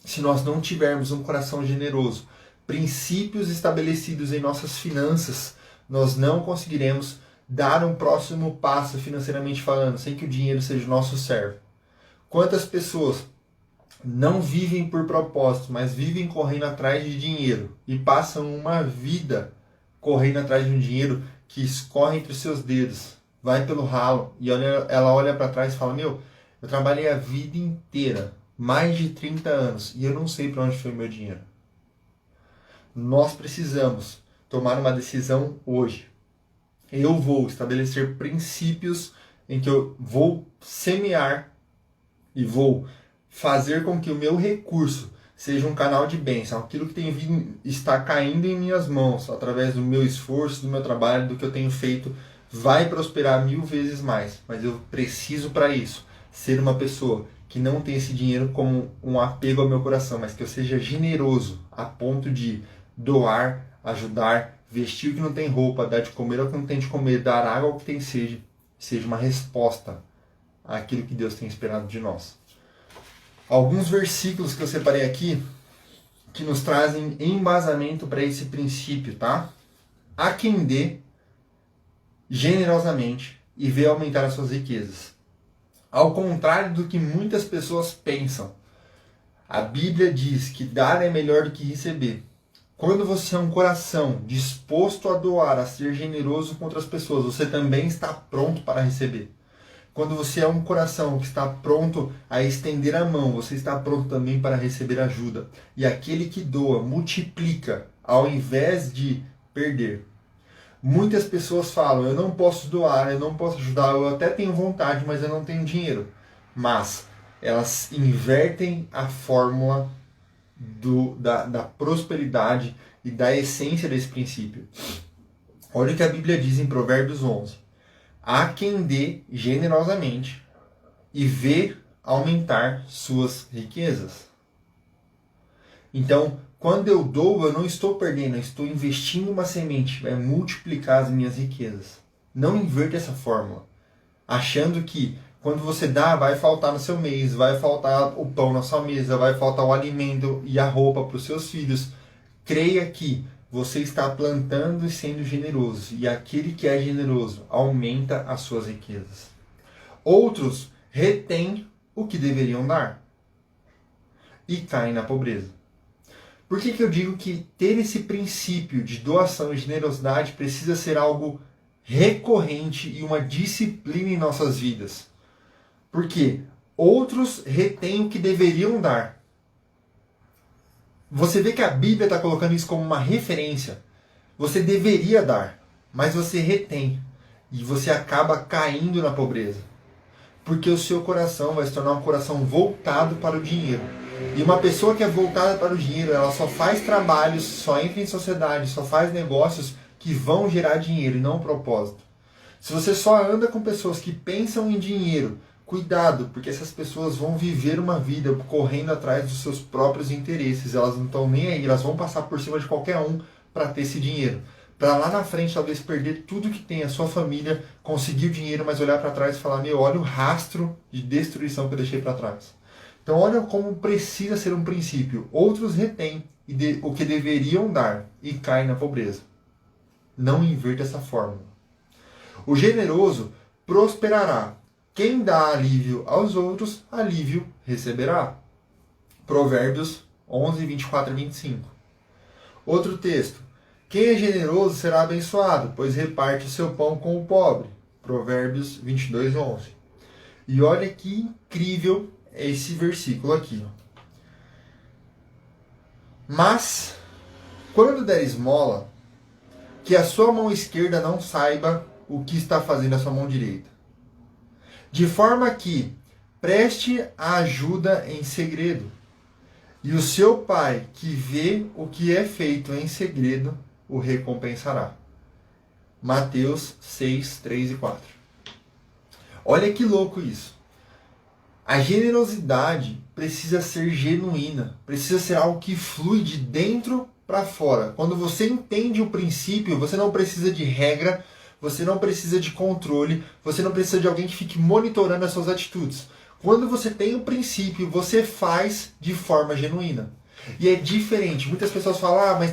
Se nós não tivermos um coração generoso, princípios estabelecidos em nossas finanças, nós não conseguiremos dar um próximo passo financeiramente falando, sem que o dinheiro seja o nosso servo. Quantas pessoas não vivem por propósito, mas vivem correndo atrás de dinheiro e passam uma vida correndo atrás de um dinheiro que escorre entre os seus dedos, vai pelo ralo, e ela olha para trás e fala, eu trabalhei a vida inteira, mais de 30 anos, e eu não sei para onde foi o meu dinheiro. Nós precisamos tomar uma decisão hoje. Eu vou estabelecer princípios em que eu vou semear e vou fazer com que o meu recurso seja um canal de bênção, aquilo que tem vindo, está caindo em minhas mãos, através do meu esforço, do meu trabalho, do que eu tenho feito, vai prosperar 1000 vezes mais. Mas eu preciso para isso ser uma pessoa que não tem esse dinheiro como um apego ao meu coração, mas que eu seja generoso a ponto de doar, ajudar, vestir o que não tem roupa, dar de comer ao que não tem de comer, dar água ao que tem sede, seja uma resposta àquilo que Deus tem esperado de nós. Alguns versículos que eu separei aqui que nos trazem embasamento para esse princípio, tá? Há quem dê generosamente e vê aumentar as suas riquezas. Ao contrário do que muitas pessoas pensam, a Bíblia diz que dar é melhor do que receber. Quando você é um coração disposto a doar, a ser generoso com outras pessoas, você também está pronto para receber. Quando você é um coração que está pronto a estender a mão, você está pronto também para receber ajuda. E aquele que doa multiplica ao invés de perder. Muitas pessoas falam, eu não posso doar, eu não posso ajudar, eu até tenho vontade, mas eu não tenho dinheiro. Mas elas invertem a fórmula da prosperidade e da essência desse princípio. Olha o que a Bíblia diz em Provérbios 11. Há quem dê generosamente e vê aumentar suas riquezas. Então, quando eu dou, eu não estou perdendo, eu estou investindo uma semente, vai multiplicar as minhas riquezas. Não inverte essa fórmula, achando que quando você dá, vai faltar no seu mês, vai faltar o pão na sua mesa, vai faltar o alimento e a roupa para os seus filhos. Creia que você está plantando e sendo generoso, e aquele que é generoso aumenta as suas riquezas. Outros retêm o que deveriam dar e caem na pobreza. Por que eu digo que ter esse princípio de doação e generosidade precisa ser algo recorrente e uma disciplina em nossas vidas? Porque outros retêm o que deveriam dar. Você vê que a Bíblia está colocando isso como uma referência. Você deveria dar, mas você retém. e você acaba caindo na pobreza. Porque o seu coração vai se tornar um coração voltado para o dinheiro. E uma pessoa que é voltada para o dinheiro, ela só faz trabalhos, só entra em sociedade, só faz negócios que vão gerar dinheiro e não propósito. Se você só anda com pessoas que pensam em dinheiro, cuidado, porque essas pessoas vão viver uma vida correndo atrás dos seus próprios interesses. Elas não estão nem aí, elas vão passar por cima de qualquer um para ter esse dinheiro. Para lá na frente talvez perder tudo que tem, a sua família, conseguir o dinheiro, mas olhar para trás e falar, meu, olha o rastro de destruição que eu deixei para trás. Então olha como precisa ser um princípio. Outros retêm o que deveriam dar e caem na pobreza. Não inverta essa fórmula. O generoso prosperará. Quem dá alívio aos outros, alívio receberá. Provérbios 11, 24 e 25. Outro texto. Quem é generoso será abençoado, pois reparte o seu pão com o pobre. Provérbios 22, 11. E olha que incrível esse versículo aqui. Mas, quando der esmola, que a sua mão esquerda não saiba o que está fazendo a sua mão direita. De forma que preste a ajuda em segredo. E o seu pai, que vê o que é feito em segredo, o recompensará. Mateus 6, 3 e 4. Olha que louco isso. A generosidade precisa ser genuína, precisa ser algo que flui de dentro para fora. Quando você entende o princípio, você não precisa de regra, você não precisa de controle, você não precisa de alguém que fique monitorando as suas atitudes. Quando você tem o princípio, você faz de forma genuína. E é diferente. Muitas pessoas falam, mas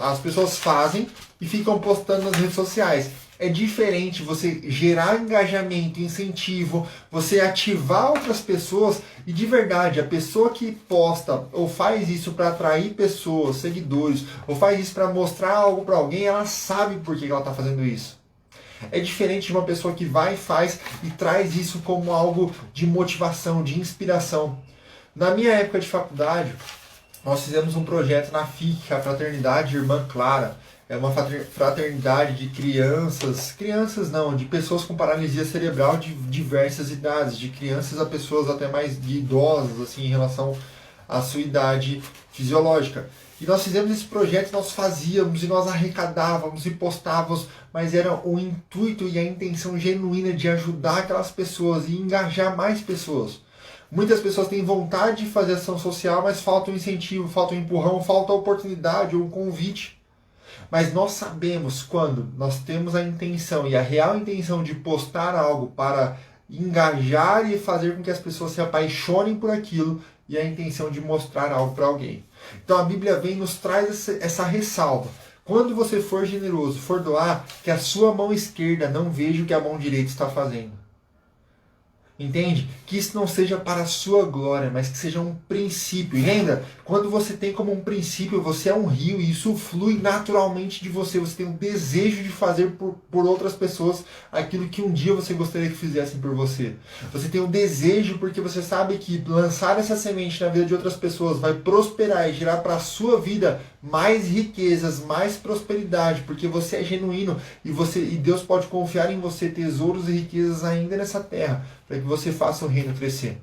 as pessoas fazem e ficam postando nas redes sociais. É diferente você gerar engajamento, incentivo, você ativar outras pessoas e de verdade, a pessoa que posta ou faz isso para atrair pessoas, seguidores, ou faz isso para mostrar algo para alguém, ela sabe por que ela está fazendo isso. É diferente de uma pessoa que vai e faz e traz isso como algo de motivação, de inspiração. Na minha época de faculdade, nós fizemos um projeto na FIC, a Fraternidade Irmã Clara. É uma fraternidade de de pessoas com paralisia cerebral de diversas idades, de crianças a pessoas até mais de idosas, assim, em relação à sua idade fisiológica. E nós fizemos esse projeto, nós fazíamos e nós arrecadávamos e postávamos, mas era o intuito e a intenção genuína de ajudar aquelas pessoas e engajar mais pessoas. Muitas pessoas têm vontade de fazer ação social, mas falta um incentivo, falta um empurrão, falta a oportunidade ou um convite. Mas nós sabemos quando nós temos a intenção e a real intenção de postar algo para engajar e fazer com que as pessoas se apaixonem por aquilo e a intenção de mostrar algo para alguém. Então a Bíblia vem e nos traz essa ressalva. Quando você for generoso, for doar, que a sua mão esquerda não veja o que a mão direita está fazendo. Entende? Que isso não seja para a sua glória, mas que seja um princípio. E lembra, quando você tem como um princípio, você é um rio e isso flui naturalmente de você. Você tem um desejo de fazer por outras pessoas aquilo que um dia você gostaria que fizessem por você. Você tem um desejo porque você sabe que lançar essa semente na vida de outras pessoas vai prosperar e gerar para a sua vida mais riquezas, mais prosperidade, porque você é genuíno e Deus pode confiar em você tesouros e riquezas ainda nessa terra, para que você faça o reino crescer.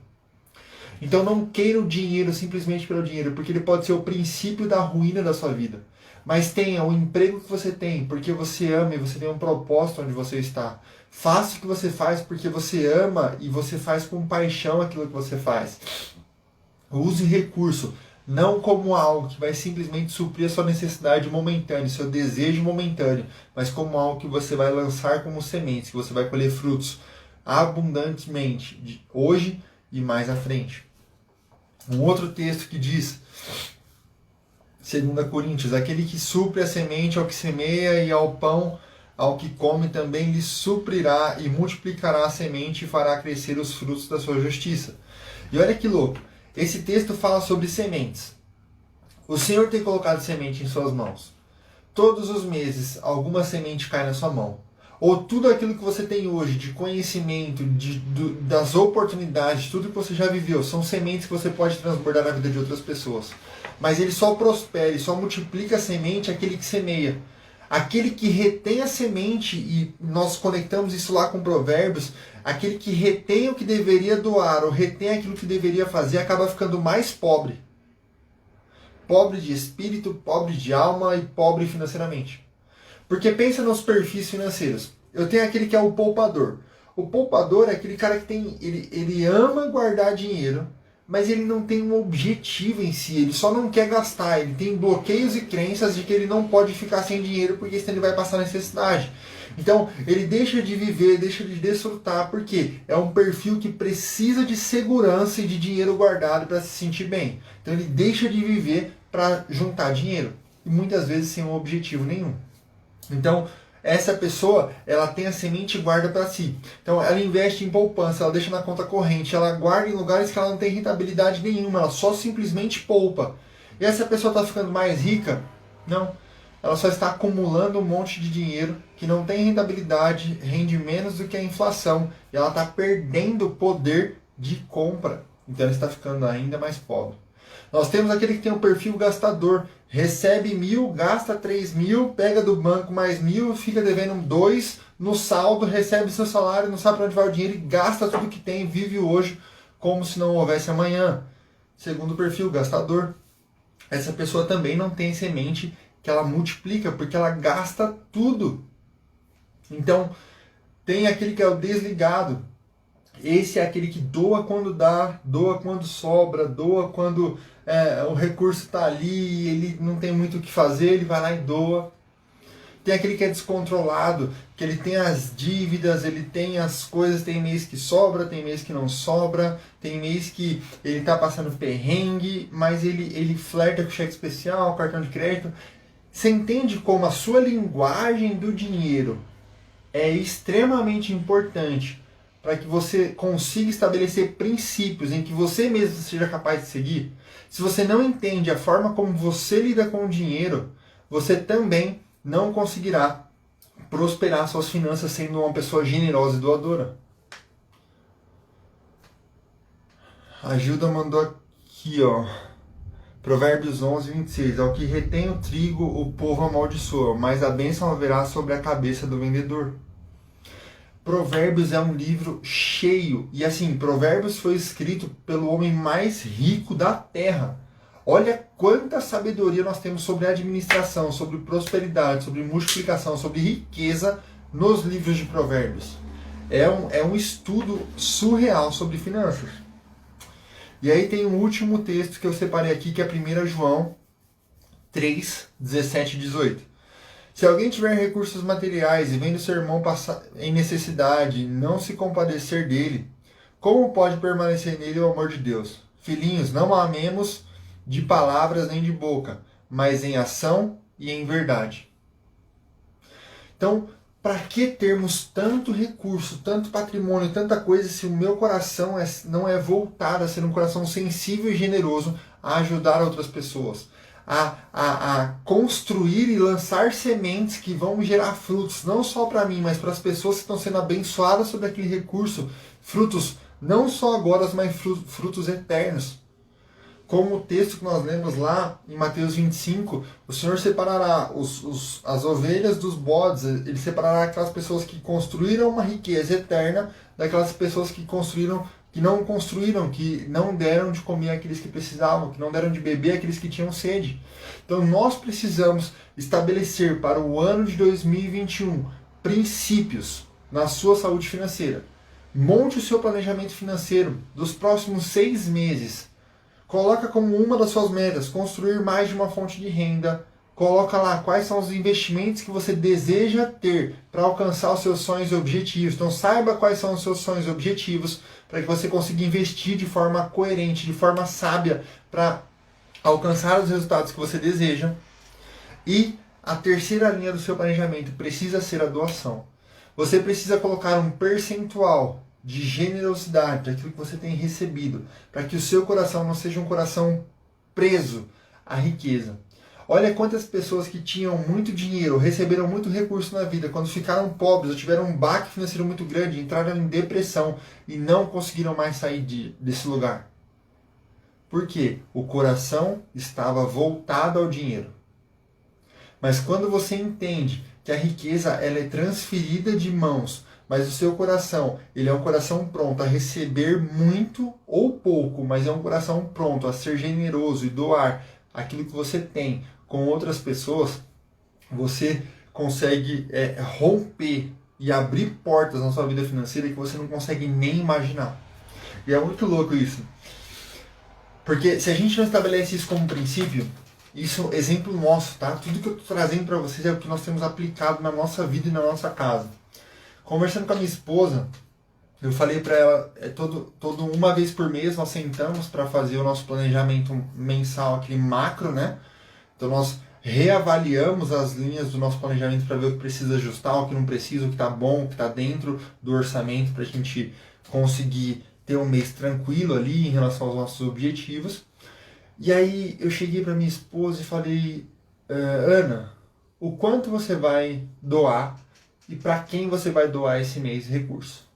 Então não queira o dinheiro simplesmente pelo dinheiro, porque ele pode ser o princípio da ruína da sua vida. Mas tenha o emprego que você tem, porque você ama e você tem um propósito onde você está. Faça o que você faz porque você ama e você faz com paixão aquilo que você faz. Use recurso, não como algo que vai simplesmente suprir a sua necessidade momentânea, seu desejo momentâneo, mas como algo que você vai lançar como sementes, que você vai colher frutos abundantemente, hoje e mais à frente. Um outro texto que diz, 2 Coríntios, aquele que supre a semente ao que semeia e ao pão ao que come também lhe suprirá e multiplicará a semente e fará crescer os frutos da sua justiça. E olha que louco, esse texto fala sobre sementes. O Senhor tem colocado semente em suas mãos. Todos os meses alguma semente cai na sua mão. Ou tudo aquilo que você tem hoje de conhecimento, das oportunidades, tudo que você já viveu, são sementes que você pode transbordar na vida de outras pessoas. Mas ele só prospera, só multiplica a semente aquele que semeia. Aquele que retém a semente, e nós conectamos isso lá com Provérbios, aquele que retém o que deveria doar, ou retém aquilo que deveria fazer, acaba ficando mais pobre. Pobre de espírito, pobre de alma e pobre financeiramente. Porque pensa nos perfis financeiros. Eu tenho aquele que é o poupador. O poupador é aquele cara que tem, ele ama guardar dinheiro, mas ele não tem um objetivo em si, ele só não quer gastar, ele tem bloqueios e crenças de que ele não pode ficar sem dinheiro porque senão ele vai passar necessidade. Então, ele deixa de viver, deixa de desfrutar, porque é um perfil que precisa de segurança e de dinheiro guardado para se sentir bem. Então, ele deixa de viver para juntar dinheiro, e muitas vezes sem um objetivo nenhum. Então, essa pessoa, ela tem a semente e guarda para si. Então, ela investe em poupança, ela deixa na conta corrente, ela guarda em lugares que ela não tem rentabilidade nenhuma, ela só simplesmente poupa. E essa pessoa está ficando mais rica? Não. Ela só está acumulando um monte de dinheiro que não tem rentabilidade, rende menos do que a inflação. E ela está perdendo o poder de compra. Então, ela está ficando ainda mais pobre. Nós temos aquele que tem um perfil gastador. Recebe 1.000, gasta 3.000, pega do banco mais 1.000, fica devendo 2 no saldo, recebe seu salário, não sabe para onde vai o dinheiro e gasta tudo que tem, vive hoje como se não houvesse amanhã. Segundo perfil, gastador. Essa pessoa também não tem semente que ela multiplica, porque ela gasta tudo. Então, tem aquele que é o desligado. Esse é aquele que doa quando dá, doa quando sobra, doa quando o recurso está ali, ele não tem muito o que fazer, ele vai lá e doa. Tem aquele que é descontrolado, que ele tem as dívidas, ele tem as coisas, tem mês que sobra, tem mês que não sobra, tem mês que ele está passando perrengue, mas ele flerta com cheque especial, cartão de crédito. Você entende como a sua linguagem do dinheiro é extremamente importante para que você consiga estabelecer princípios em que você mesmo seja capaz de seguir? Se você não entende a forma como você lida com o dinheiro, você também não conseguirá prosperar suas finanças sendo uma pessoa generosa e doadora. A Gilda mandou aqui, ó. Provérbios 11, 26. Ao que retém o trigo, o povo amaldiçoa, mas a bênção haverá sobre a cabeça do vendedor. Provérbios é um livro cheio. E assim, Provérbios foi escrito pelo homem mais rico da terra. Olha quanta sabedoria nós temos sobre administração, sobre prosperidade, sobre multiplicação, sobre riqueza nos livros de Provérbios. É um estudo surreal sobre finanças. E aí tem um último texto que eu separei aqui, que é 1 João 3, 17 e 18. Se alguém tiver recursos materiais e vendo seu irmão passar em necessidade, não se compadecer dele, como pode permanecer nele o amor de Deus? Filhinhos, não amemos de palavras nem de boca, mas em ação e em verdade. Então, para que termos tanto recurso, tanto patrimônio, tanta coisa, se o meu coração não é voltado a ser um coração sensível e generoso a ajudar outras pessoas? A construir e lançar sementes que vão gerar frutos, não só para mim, mas para as pessoas que estão sendo abençoadas sobre aquele recurso, frutos não só agora, mas frutos eternos. Como o texto que nós lemos lá em Mateus 25, o Senhor separará as ovelhas dos bodes, ele separará aquelas pessoas que construíram uma riqueza eterna daquelas pessoas que não construíram, que não deram de comer aqueles que precisavam, que não deram de beber aqueles que tinham sede. Então nós precisamos estabelecer para o ano de 2021 princípios na sua saúde financeira. Monte o seu planejamento financeiro dos próximos 6 meses. Coloca como uma das suas metas construir mais de uma fonte de renda. Coloca lá quais são os investimentos que você deseja ter para alcançar os seus sonhos e objetivos. Então saiba quais são os seus sonhos e objetivos para que você consiga investir de forma coerente, de forma sábia para alcançar os resultados que você deseja. E a terceira linha do seu planejamento precisa ser a doação. Você precisa colocar um percentual de generosidade daquilo que você tem recebido, para que o seu coração não seja um coração preso à riqueza. Olha quantas pessoas que tinham muito dinheiro, receberam muito recurso na vida, quando ficaram pobres ou tiveram um baque financeiro muito grande, entraram em depressão e não conseguiram mais sair desse lugar. Por quê? O coração estava voltado ao dinheiro. Mas quando você entende que a riqueza ela é transferida de mãos, mas o seu coração, ele é um coração pronto a receber muito ou pouco, mas é um coração pronto a ser generoso e doar aquilo que você tem com outras pessoas, você consegue romper e abrir portas na sua vida financeira que você não consegue nem imaginar. E é muito louco isso. Porque se a gente não estabelece isso como princípio, isso é exemplo nosso, tá? Tudo que eu estou trazendo para vocês é o que nós temos aplicado na nossa vida e na nossa casa. Conversando com a minha esposa, eu falei para ela, todo uma vez por mês nós sentamos para fazer o nosso planejamento mensal, aquele macro, né? Então nós reavaliamos as linhas do nosso planejamento para ver o que precisa ajustar, o que não precisa, o que está bom, o que está dentro do orçamento para a gente conseguir ter um mês tranquilo ali em relação aos nossos objetivos. E aí eu cheguei para minha esposa e falei, Ana, o quanto você vai doar e para quem você vai doar esse mês de recurso?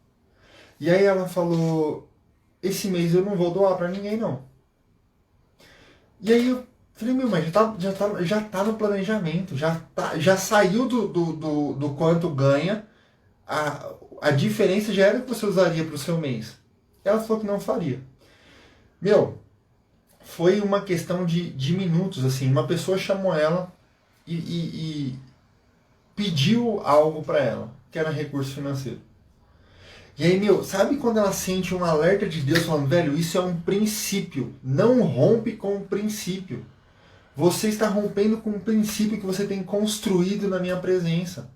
E aí ela falou, esse mês eu não vou doar para ninguém não. E aí eu falei, mas já tá no planejamento, já saiu do quanto ganha, a diferença já era o que você usaria para o seu mês. Ela falou que não faria. Foi uma questão de minutos, assim, uma pessoa chamou ela e pediu algo para ela, que era recurso financeiro. E aí, sabe quando ela sente um alerta de Deus falando, velho, isso é um princípio, não rompe com o princípio. Você está rompendo com um princípio que você tem construído na minha presença.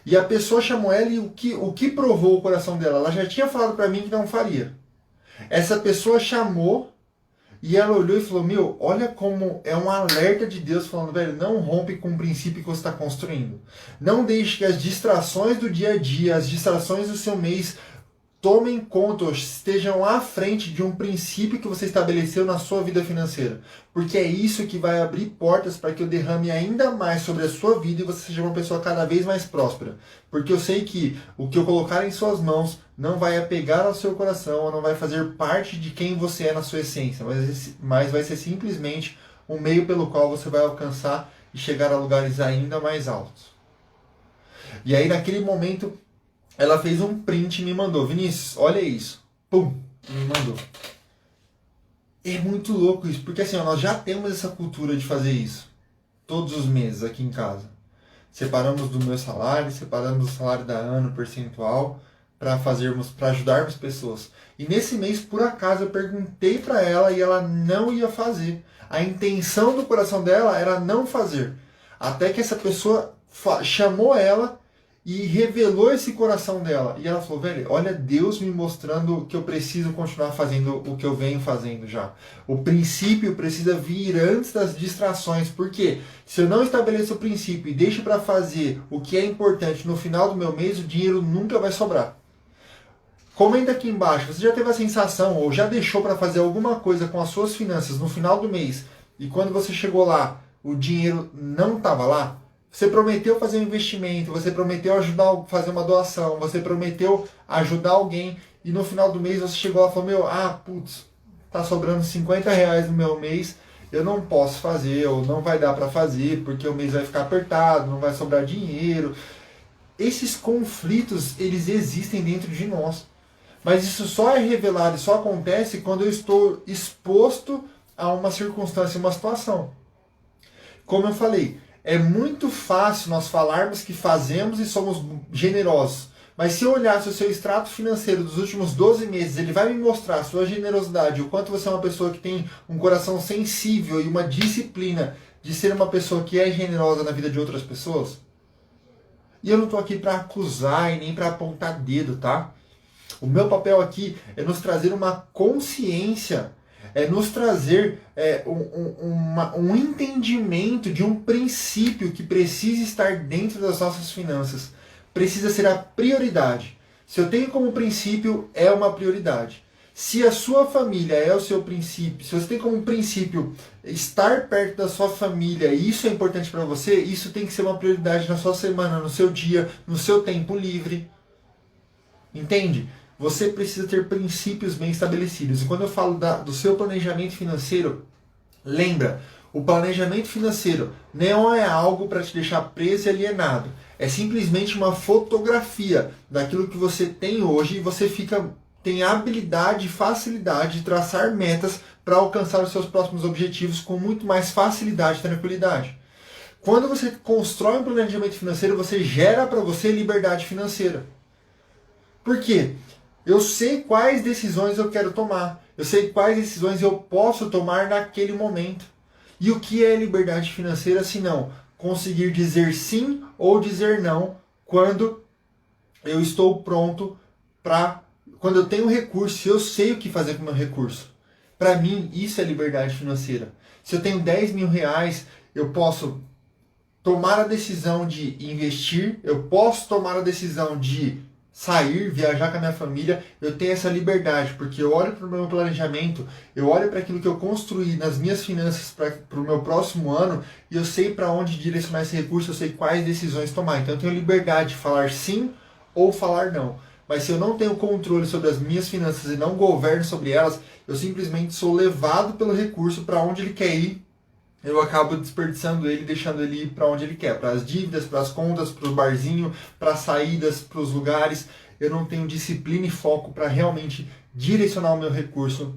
E a pessoa chamou ela e o que provou o coração dela? Ela já tinha falado para mim que não faria. Essa pessoa chamou e ela olhou e falou, olha como é um alerta de Deus falando, velho, não rompe com o princípio que você está construindo. Não deixe que as distrações do dia a dia, as distrações do seu mês, tomem conta, ou estejam à frente de um princípio que você estabeleceu na sua vida financeira. Porque é isso que vai abrir portas para que eu derrame ainda mais sobre a sua vida e você seja uma pessoa cada vez mais próspera. Porque eu sei que o que eu colocar em suas mãos não vai apegar ao seu coração, ou não vai fazer parte de quem você é na sua essência, mas vai ser simplesmente um meio pelo qual você vai alcançar e chegar a lugares ainda mais altos. E aí naquele momento ela fez um print e me mandou, Vinícius, olha isso. Pum, me mandou. É muito louco isso, porque assim, nós já temos essa cultura de fazer isso. Todos os meses aqui em casa. Separamos do meu salário, separamos do salário da Ana, o percentual, para ajudarmos pessoas. E nesse mês, por acaso, eu perguntei para ela e ela não ia fazer. A intenção do coração dela era não fazer. Até que essa pessoa chamou ela e revelou esse coração dela. E ela falou, velho, olha Deus me mostrando que eu preciso continuar fazendo o que eu venho fazendo já. O princípio precisa vir antes das distrações. Porque se eu não estabeleço o princípio e deixo para fazer o que é importante no final do meu mês, o dinheiro nunca vai sobrar. Comenta aqui embaixo, você já teve a sensação ou já deixou para fazer alguma coisa com as suas finanças no final do mês e quando você chegou lá, o dinheiro não estava lá? Você prometeu fazer um investimento, você prometeu fazer uma doação, você prometeu ajudar alguém e no final do mês você chegou lá e falou, tá sobrando R$50 no meu mês, eu não posso fazer, ou não vai dar para fazer, porque o mês vai ficar apertado, não vai sobrar dinheiro. Esses conflitos, eles existem dentro de nós. Mas isso só é revelado e só acontece quando eu estou exposto a uma circunstância, uma situação. Como eu falei, é muito fácil nós falarmos que fazemos e somos generosos. Mas se eu olhasse o seu extrato financeiro dos últimos 12 meses, ele vai me mostrar a sua generosidade, o quanto você é uma pessoa que tem um coração sensível e uma disciplina de ser uma pessoa que é generosa na vida de outras pessoas. E eu não estou aqui para acusar e nem para apontar dedo, tá? O meu papel aqui é nos trazer uma consciência, é nos trazer um entendimento de um princípio que precisa estar dentro das nossas finanças. Precisa ser a prioridade. Se eu tenho como princípio, é uma prioridade. Se a sua família é o seu princípio, se você tem como princípio estar perto da sua família e isso é importante para você, isso tem que ser uma prioridade na sua semana, no seu dia, no seu tempo livre. Entende? Você precisa ter princípios bem estabelecidos. E quando eu falo do seu planejamento financeiro, lembra, O planejamento financeiro não é algo para te deixar preso e alienado. É simplesmente uma fotografia daquilo que você tem hoje e você tem habilidade e facilidade de traçar metas para alcançar os seus próximos objetivos com muito mais facilidade e tranquilidade. Quando você constrói um planejamento financeiro, você gera para você liberdade financeira. Por quê? Eu sei quais decisões eu quero tomar. Eu sei quais decisões eu posso tomar naquele momento. E o que é liberdade financeira se não conseguir dizer sim ou dizer não quando eu estou pronto para... Quando eu tenho recurso, eu sei o que fazer com o meu recurso. Para mim, isso é liberdade financeira. Se eu tenho 10 mil reais, eu posso tomar a decisão de investir, eu posso tomar a decisão de sair, viajar com a minha família, eu tenho essa liberdade, porque eu olho para o meu planejamento, eu olho para aquilo que eu construí nas minhas finanças para o meu próximo ano, e eu sei para onde direcionar esse recurso, eu sei quais decisões tomar. Então eu tenho liberdade de falar sim ou falar não. Mas se eu não tenho controle sobre as minhas finanças e não governo sobre elas, eu simplesmente sou levado pelo recurso para onde ele quer ir. Eu acabo desperdiçando ele, deixando ele ir para onde ele quer, para as dívidas, para as contas, para os barzinhos, para as saídas, para os lugares. Eu não tenho disciplina e foco para realmente direcionar o meu recurso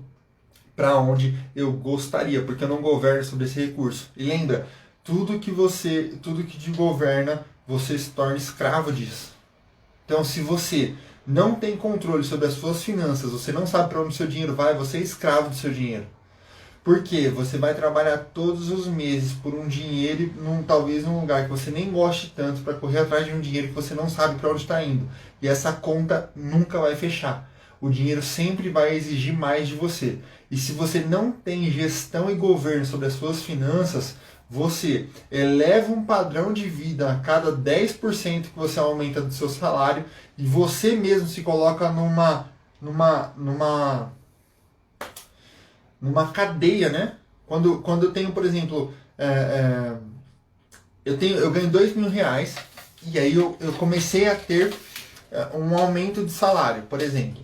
para onde eu gostaria, porque eu não governo sobre esse recurso. E lembra, tudo que te governa, você se torna escravo disso. Então, se você não tem controle sobre as suas finanças, você não sabe para onde o seu dinheiro vai, você é escravo do seu dinheiro. Porque você vai trabalhar todos os meses por um dinheiro, talvez num lugar que você nem goste tanto, para correr atrás de um dinheiro que você não sabe para onde está indo. E essa conta nunca vai fechar. O dinheiro sempre vai exigir mais de você. E se você não tem gestão e governo sobre as suas finanças, você eleva um padrão de vida a cada 10% que você aumenta do seu salário e você mesmo se coloca numa cadeia, né? Quando eu tenho, por exemplo, eu ganho 2 mil reais e aí eu comecei a ter um aumento de salário, por exemplo.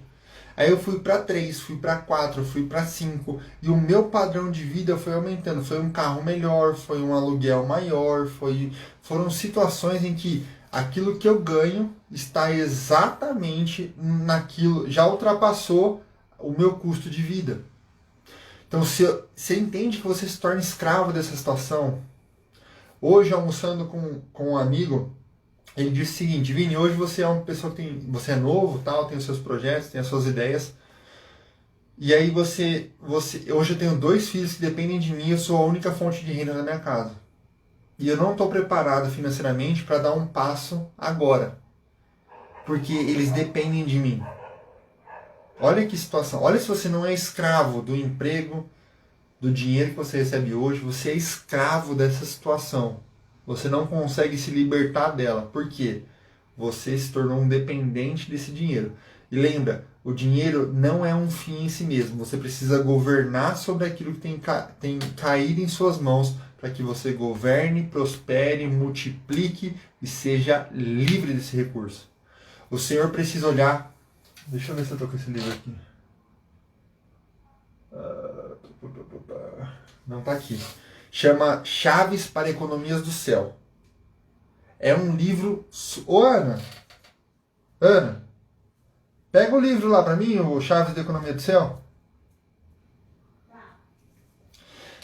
Aí eu fui para 3, fui para 4, fui para 5 e o meu padrão de vida foi aumentando. Foi um carro melhor, foi um aluguel maior, foram situações em que aquilo que eu ganho está exatamente naquilo, já ultrapassou o meu custo de vida. Então, se você entende que você se torna escravo dessa situação, hoje almoçando com um amigo, ele disse o seguinte: Vini, hoje você é uma pessoa que você é novo, tal, tem os seus projetos, tem as suas ideias, e aí hoje eu tenho 2 filhos que dependem de mim, eu sou a única fonte de renda na minha casa. E eu não estou preparado financeiramente para dar um passo agora, porque eles dependem de mim. Olha que situação. Olha se você não é escravo do emprego, do dinheiro que você recebe hoje. Você é escravo dessa situação. Você não consegue se libertar dela. Por quê? Você se tornou um dependente desse dinheiro. E lembra, o dinheiro não é um fim em si mesmo. Você precisa governar sobre aquilo que tem caído em suas mãos para que você governe, prospere, multiplique e seja livre desse recurso. O Senhor precisa olhar... Deixa eu ver se eu tô com esse livro aqui. Não tá aqui. Chama Chaves para Economias do Céu. É um livro... Ô, Ana! Ana! Pega o livro lá pra mim, o Chaves da Economia do Céu.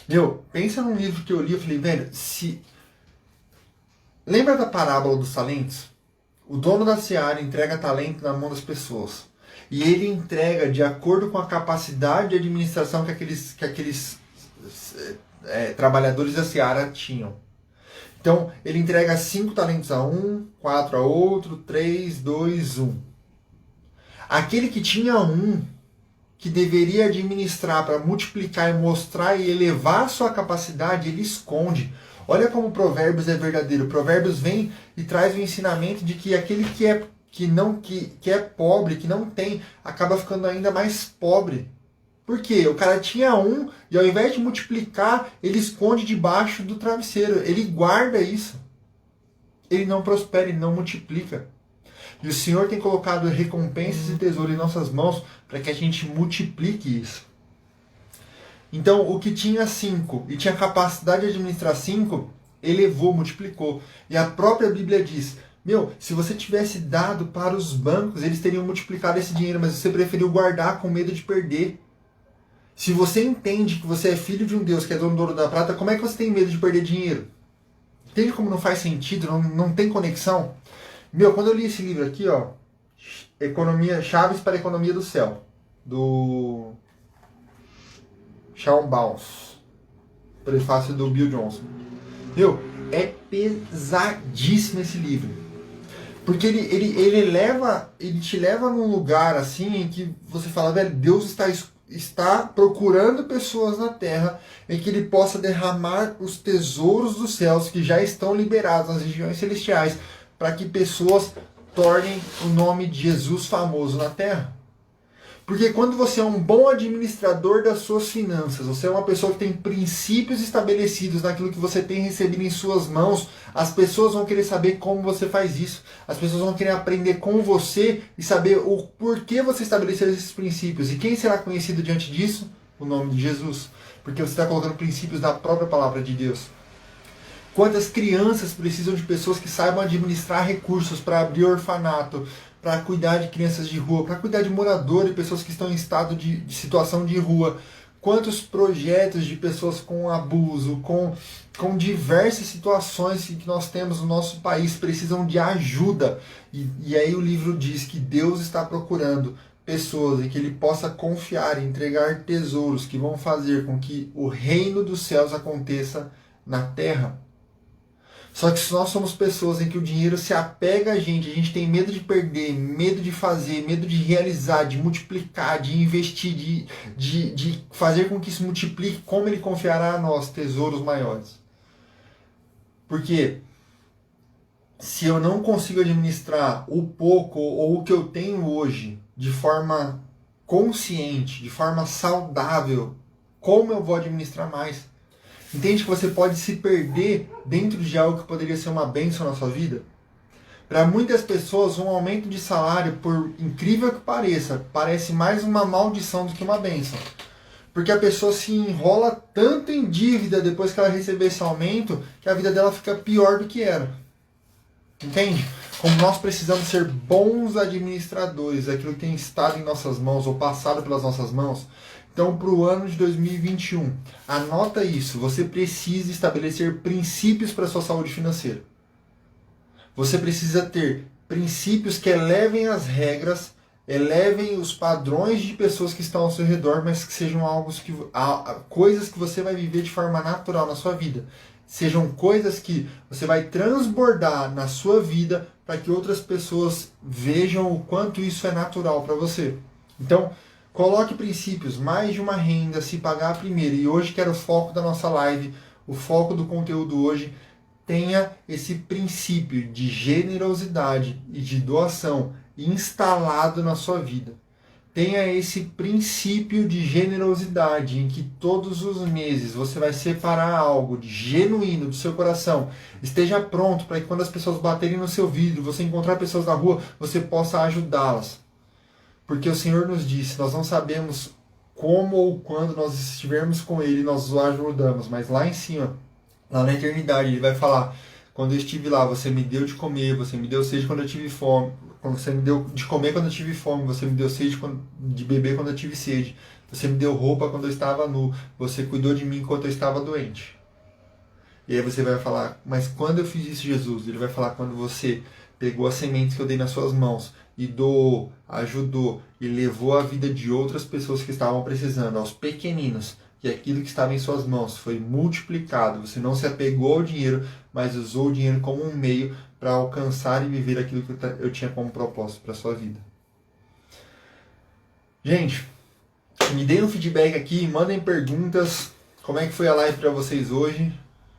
Meu, pensa num livro que eu li, eu falei, velho, Lembra da parábola dos talentos? O dono da seara entrega talento na mão das pessoas. E ele entrega de acordo com a capacidade de administração que aqueles trabalhadores da seara tinham. Então, ele entrega 5 talentos a um, 4 a outro, 3, 2, 1. Aquele que tinha um, que deveria administrar para multiplicar e mostrar e elevar a sua capacidade, ele esconde. Olha como Provérbios é verdadeiro. Provérbios vem e traz o ensinamento de que aquele que é pobre, que não tem, acaba ficando ainda mais pobre. Por quê? O cara tinha um e ao invés de multiplicar, ele esconde debaixo do travesseiro. Ele guarda isso. Ele não prospera, ele não multiplica. E o Senhor tem colocado recompensas e tesouro em nossas mãos para que a gente multiplique isso. Então, o que tinha 5 e tinha capacidade de administrar 5, elevou, multiplicou. E a própria Bíblia diz, se você tivesse dado para os bancos, eles teriam multiplicado esse dinheiro, mas você preferiu guardar com medo de perder. Se você entende que você é filho de um Deus que é dono do ouro e da prata, como é que você tem medo de perder dinheiro? Entende como não faz sentido, não tem conexão? Quando eu li esse livro aqui, ó, Chaves para a Economia do Céu, do Shawn Bounce, prefácio do Bill Johnson. É pesadíssimo esse livro. Porque ele te leva num lugar assim em que você fala, velho, Deus está procurando pessoas na terra em que ele possa derramar os tesouros dos céus que já estão liberados nas regiões celestiais para que pessoas tornem o nome de Jesus famoso na terra. Porque quando você é um bom administrador das suas finanças, você é uma pessoa que tem princípios estabelecidos naquilo que você tem recebido em suas mãos, as pessoas vão querer saber como você faz isso. As pessoas vão querer aprender com você e saber o porquê você estabeleceu esses princípios. E quem será conhecido diante disso? O nome de Jesus. Porque você está colocando princípios da própria palavra de Deus. Quantas crianças precisam de pessoas que saibam administrar recursos para abrir orfanato, para cuidar de crianças de rua, para cuidar de moradores, pessoas que estão em estado de situação de rua. Quantos projetos de pessoas com abuso, com diversas situações que nós temos no nosso país precisam de ajuda. E aí o livro diz que Deus está procurando pessoas em que ele possa confiar e entregar tesouros que vão fazer com que o reino dos céus aconteça na terra. Só que se nós somos pessoas em que o dinheiro se apega a gente tem medo de perder, medo de fazer, medo de realizar, de multiplicar, de investir, de fazer com que isso multiplique, como ele confiará a nós tesouros maiores? Porque se eu não consigo administrar o pouco ou o que eu tenho hoje de forma consciente, de forma saudável, como eu vou administrar mais? Entende que você pode se perder dentro de algo que poderia ser uma bênção na sua vida? Para muitas pessoas, um aumento de salário, por incrível que pareça, parece mais uma maldição do que uma bênção. Porque a pessoa se enrola tanto em dívida depois que ela receber esse aumento, que a vida dela fica pior do que era. Entende? Como nós precisamos ser bons administradores daquilo que tem estado em nossas mãos ou passado pelas nossas mãos. Então, para o ano de 2021, anota isso. Você precisa estabelecer princípios para a sua saúde financeira. Você precisa ter princípios que elevem as regras, elevem os padrões de pessoas que estão ao seu redor, mas que sejam coisas que você vai viver de forma natural na sua vida. Sejam coisas que você vai transbordar na sua vida para que outras pessoas vejam o quanto isso é natural para você. Então, coloque princípios, mais de uma renda, se pagar primeiro. E hoje que era o foco da nossa live, o foco do conteúdo hoje, tenha esse princípio de generosidade e de doação instalado na sua vida. Tenha esse princípio de generosidade em que todos os meses você vai separar algo de genuíno do seu coração. Esteja pronto para que quando as pessoas baterem no seu vidro, você encontrar pessoas na rua, você possa ajudá-las. Porque o Senhor nos disse, nós não sabemos como ou quando nós estivermos com Ele, nós o ajudamos. Mas lá em cima, lá na eternidade, Ele vai falar, quando eu estive lá, você me deu de comer, você me deu sede quando eu tive fome. Você me deu de comer quando eu tive fome, você me deu sede de beber quando eu tive sede. Você me deu roupa quando eu estava nu. Você cuidou de mim enquanto eu estava doente. E aí você vai falar, mas quando eu fiz isso, Jesus? Ele vai falar, quando você pegou as sementes que eu dei nas suas mãos e doou, ajudou e levou a vida de outras pessoas que estavam precisando, aos pequeninos, que aquilo que estava em suas mãos foi multiplicado. Você não se apegou ao dinheiro, mas usou o dinheiro como um meio para alcançar e viver aquilo que eu tinha como propósito para a sua vida. Gente, me deem um feedback aqui, mandem perguntas. Como é que foi a live para vocês hoje?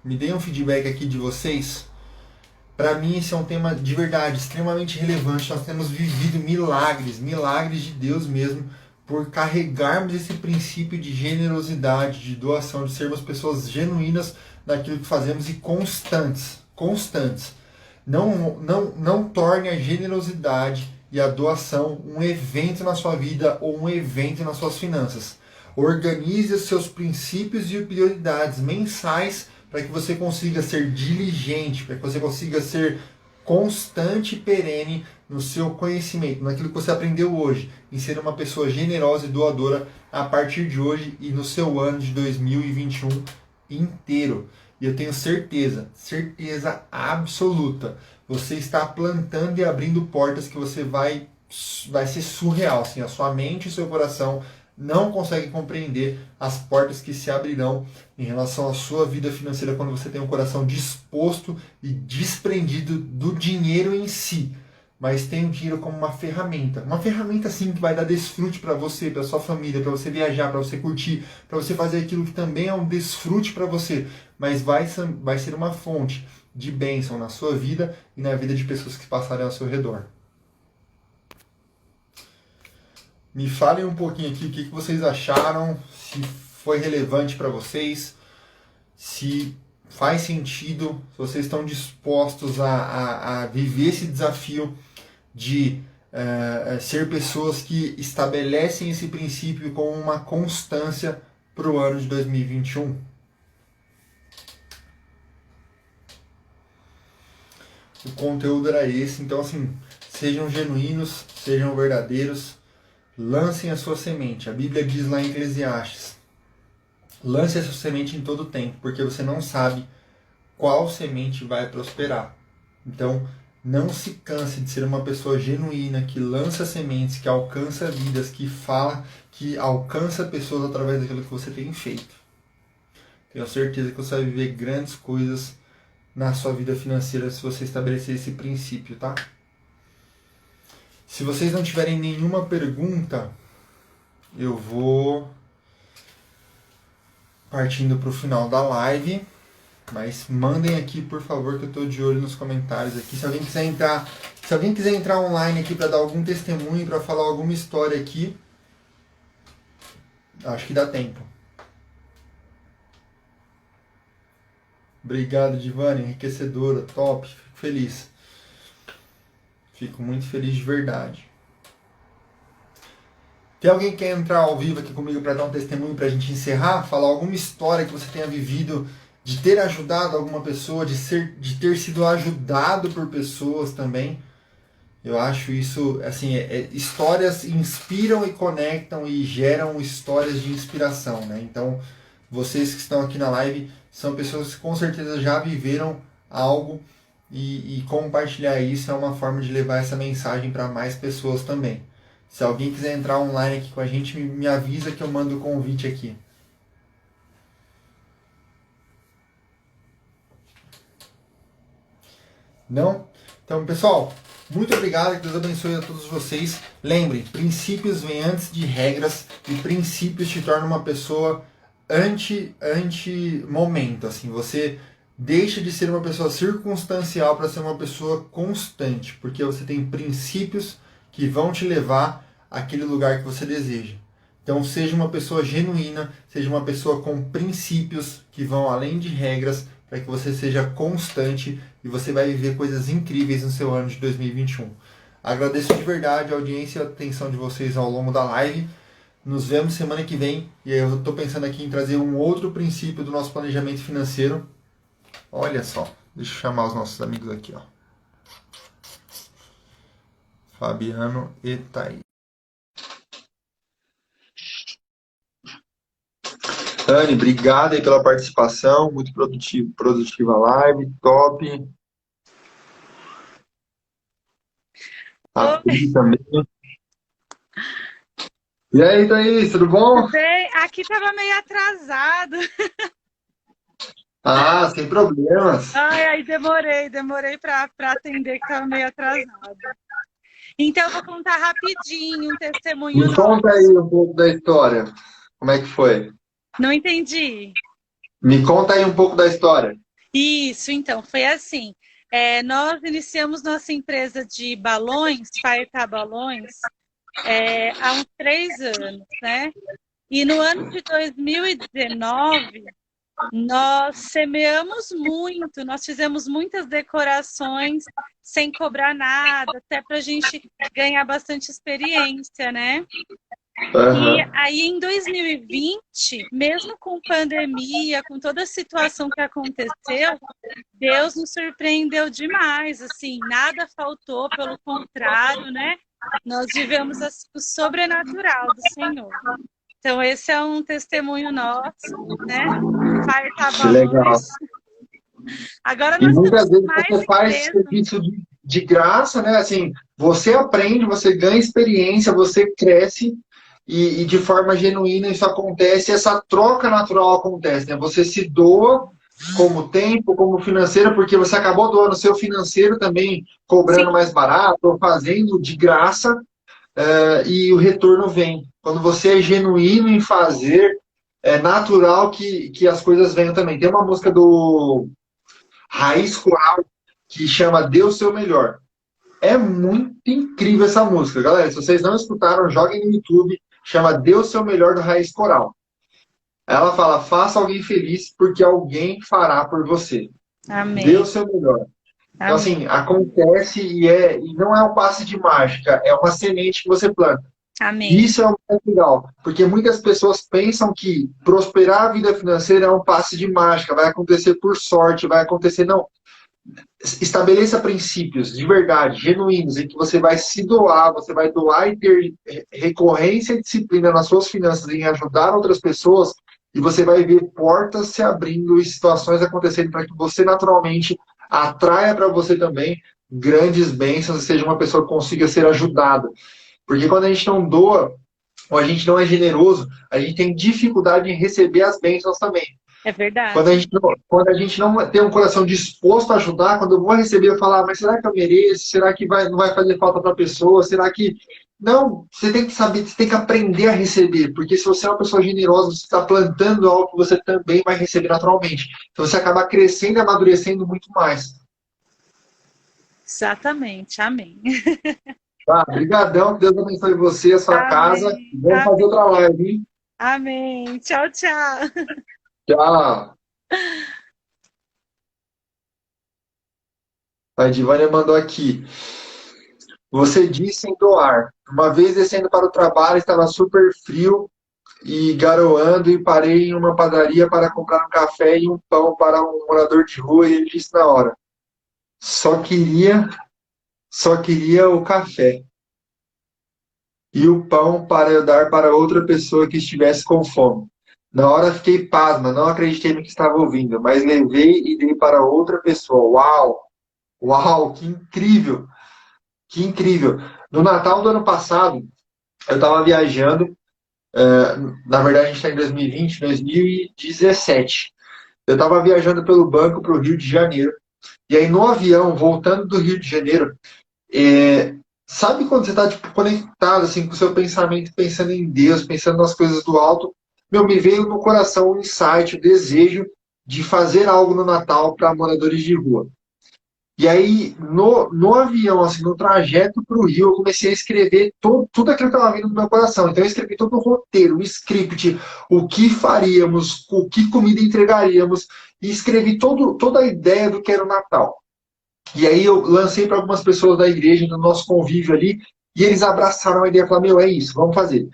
Me deem um feedback aqui de vocês. Para mim esse é um tema de verdade extremamente relevante. Nós temos vivido milagres de Deus mesmo, por carregarmos esse princípio de generosidade, de doação, de sermos pessoas genuínas naquilo que fazemos e constantes. Não torne a generosidade e a doação um evento na sua vida ou um evento nas suas finanças. Organize os seus princípios e prioridades mensais para que você consiga ser diligente, para que você consiga ser constante e perene no seu conhecimento, naquilo que você aprendeu hoje, em ser uma pessoa generosa e doadora a partir de hoje e no seu ano de 2021 inteiro. E eu tenho certeza, certeza absoluta, você está plantando e abrindo portas que você vai ser surreal, assim, a sua mente e o seu coração não conseguem compreender as portas que se abrirão em relação à sua vida financeira quando você tem um coração disposto e desprendido do dinheiro em si, mas tem o dinheiro como uma ferramenta sim que vai dar desfrute para você, para sua família, para você viajar, para você curtir, para você fazer aquilo que também é um desfrute para você, mas vai ser uma fonte de bênção na sua vida e na vida de pessoas que passarem ao seu redor. Me falem um pouquinho aqui o que vocês acharam, se foi relevante para vocês, se faz sentido, se vocês estão dispostos a viver esse desafio de ser pessoas que estabelecem esse princípio como uma constância para o ano de 2021. O conteúdo era esse, então assim, sejam genuínos, sejam verdadeiros, lancem a sua semente. A Bíblia diz lá em Eclesiastes, lance a sua semente em todo tempo, porque você não sabe qual semente vai prosperar. Então, não se canse de ser uma pessoa genuína, que lança sementes, que alcança vidas, que fala, que alcança pessoas através daquilo que você tem feito. Tenho certeza que você vai viver grandes coisas na sua vida financeira se você estabelecer esse princípio, tá? Se vocês não tiverem nenhuma pergunta, eu vou partindo para o final da live, mas mandem aqui, por favor, que eu estou de olho nos comentários aqui. Se alguém quiser entrar online aqui para dar algum testemunho, para falar alguma história aqui, acho que dá tempo. Obrigado, Divane, enriquecedora, top, fico feliz. Fico muito feliz de verdade. Tem alguém que quer entrar ao vivo aqui comigo para dar um testemunho para a gente encerrar? Falar alguma história que você tenha vivido, de ter ajudado alguma pessoa, de ter sido ajudado por pessoas também. Eu acho isso, assim, histórias inspiram e conectam e geram histórias de inspiração, né? Então, vocês que estão aqui na live são pessoas que com certeza já viveram algo e compartilhar isso é uma forma de levar essa mensagem para mais pessoas também. Se alguém quiser entrar online aqui com a gente, me avisa que eu mando o convite aqui. Não? Então, pessoal, muito obrigado, que Deus abençoe a todos vocês. Lembrem, princípios vêm antes de regras e princípios te tornam uma pessoa anti-momento. Assim, você deixa de ser uma pessoa circunstancial para ser uma pessoa constante, porque você tem princípios que vão te levar àquele lugar que você deseja. Então, seja uma pessoa genuína, seja uma pessoa com princípios que vão além de regras, para que você seja constante e você vai viver coisas incríveis no seu ano de 2021. Agradeço de verdade a audiência e a atenção de vocês ao longo da live. Nos vemos semana que vem. E eu estou pensando aqui em trazer um outro princípio do nosso planejamento financeiro. Olha só, deixa eu chamar os nossos amigos aqui, ó. Fabiano e Thaís. Anne, obrigado aí pela participação, muito produtiva a live, top. A Pri também. E aí, Thaís, tudo bom?
Tudo bem? Aqui estava meio atrasado.
Ah, sem problemas.
Ai, aí demorei para atender, que estava meio atrasado. Então, eu vou contar rapidinho um testemunho
Me conta
nosso.
aí um pouco da história. Como é que foi?
Não entendi.
Me conta aí um pouco da história.
Isso, então, foi assim. Nós iniciamos nossa empresa de balões, fabricar balões, há uns 3 anos, né? E no ano de 2019, nós semeamos muito, nós fizemos muitas decorações sem cobrar nada, até para a gente ganhar bastante experiência, né? E
Aham.
aí, em 2020, mesmo com pandemia, com toda a situação que aconteceu, Deus nos surpreendeu demais, assim, nada faltou, pelo contrário, né? Nós vivemos assim, o sobrenatural do Senhor. Então, esse é um testemunho nosso, né? Fire
Que legal.
Balões. Agora
E
nós
muitas
temos
vezes
mais
você faz
empresas.
serviço de graça, né? Assim, você aprende, você ganha experiência, você cresce e de forma genuína isso acontece, essa troca natural acontece, né? Você se doa como tempo, como financeiro, porque você acabou doando o seu financeiro também, cobrando
Sim,
mais barato, ou fazendo de graça, e o retorno vem. Quando você é genuíno em fazer, é natural que as coisas venham também. Tem uma música do Raiz Coral que chama Dê o Seu Melhor. É muito incrível essa música, galera. Se vocês não escutaram, joguem no YouTube. Chama Dê o Seu Melhor do Raiz Coral. Ela fala: faça alguém feliz porque alguém fará por você. Dê o
amém,
seu melhor. Então,
amém,
assim, acontece e não é um passe de mágica, é uma semente que você planta. E
amém.
isso é um ponto legal, porque muitas pessoas pensam que prosperar a vida financeira é um passe de mágica, vai acontecer por sorte, vai acontecer. Não, estabeleça princípios de verdade, genuínos, em que você vai se doar, você vai doar e ter recorrência e disciplina nas suas finanças em ajudar outras pessoas, e você vai ver portas se abrindo e situações acontecendo para que você naturalmente atraia para você também grandes bênçãos e seja uma pessoa que consiga ser ajudada. Porque quando a gente não doa, ou a gente não é generoso, a gente tem dificuldade em receber as bênçãos também.
É
Quando a
verdade.
gente não, quando a gente não tem um coração disposto a ajudar, quando eu vou receber, eu falo, mas será que eu mereço? Será que não vai fazer falta para a pessoa? Será que. Não, você tem que saber, você tem que aprender a receber, porque se você é uma pessoa generosa, você está plantando algo que você também vai receber naturalmente. Então você acaba crescendo e amadurecendo muito mais.
Exatamente, amém.
Tá? Obrigadão, que Deus abençoe você, a sua casa.
Amém,
Vamos fazer
amém,
outra live, hein?
amém. Tchau, tchau.
Tchau. A Divânia mandou aqui. Você disse em doar. Uma vez descendo para o trabalho, estava super frio e garoando e parei em uma padaria para comprar um café e um pão para um morador de rua e ele disse na hora: só queria, só queria o café e o pão para eu dar para outra pessoa que estivesse com fome. Na hora fiquei pasma, não acreditei no que estava ouvindo, mas levei e dei para outra pessoa. Uau! Uau, que incrível! Que incrível! No Natal do ano passado, eu estava viajando. Na verdade, a gente está em 2020, 2017. Eu estava viajando pelo banco para o Rio de Janeiro. E aí, no avião, voltando do Rio de Janeiro, sabe quando você está tipo, conectado assim, com o seu pensamento, pensando em Deus, pensando nas coisas do alto? Meu, me veio no coração o insight, o desejo de fazer algo no Natal para moradores de rua. E aí, no avião, assim, no trajeto para o Rio, eu comecei a escrever tudo aquilo que estava vindo no meu coração. Então, eu escrevi todo o roteiro, o script, o que faríamos, o que comida entregaríamos, e escrevi toda a ideia do que era o Natal. E aí, eu lancei para algumas pessoas da igreja, no nosso convívio ali, e eles abraçaram a ideia e falaram: meu, é isso, vamos fazer.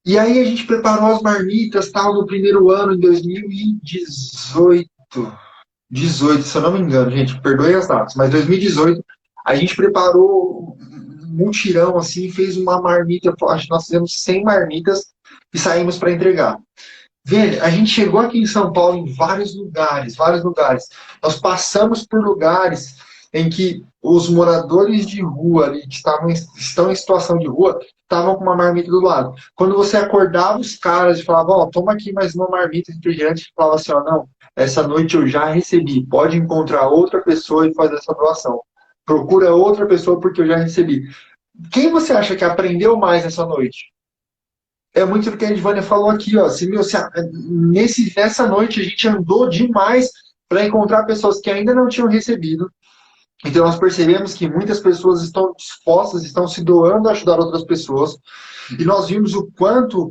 E aí, a gente preparou as marmitas, tal, no primeiro ano, em 2018. 18, se eu não me engano, gente, perdoe as datas, mas 2018 a gente preparou um mutirão assim, fez uma marmita, acho que nós fizemos 100 marmitas e saímos para entregar. Velho, a gente chegou aqui em São Paulo em vários lugares, vários lugares. Nós passamos por lugares em que os moradores de rua ali, que estão em situação de rua, estavam com uma marmita do lado. Quando você acordava os caras e falava, ó, toma aqui mais uma marmita de refrigerante, falava assim, ó, não, essa noite eu já recebi, pode encontrar outra pessoa e fazer essa doação. Procura outra pessoa porque eu já recebi. Quem você acha que aprendeu mais essa noite? É muito do que a Edvânia falou aqui, ó. Nessa noite a gente andou demais para encontrar pessoas que ainda não tinham recebido. Então nós percebemos que muitas pessoas estão dispostas, estão se doando a ajudar outras pessoas. E nós vimos o quanto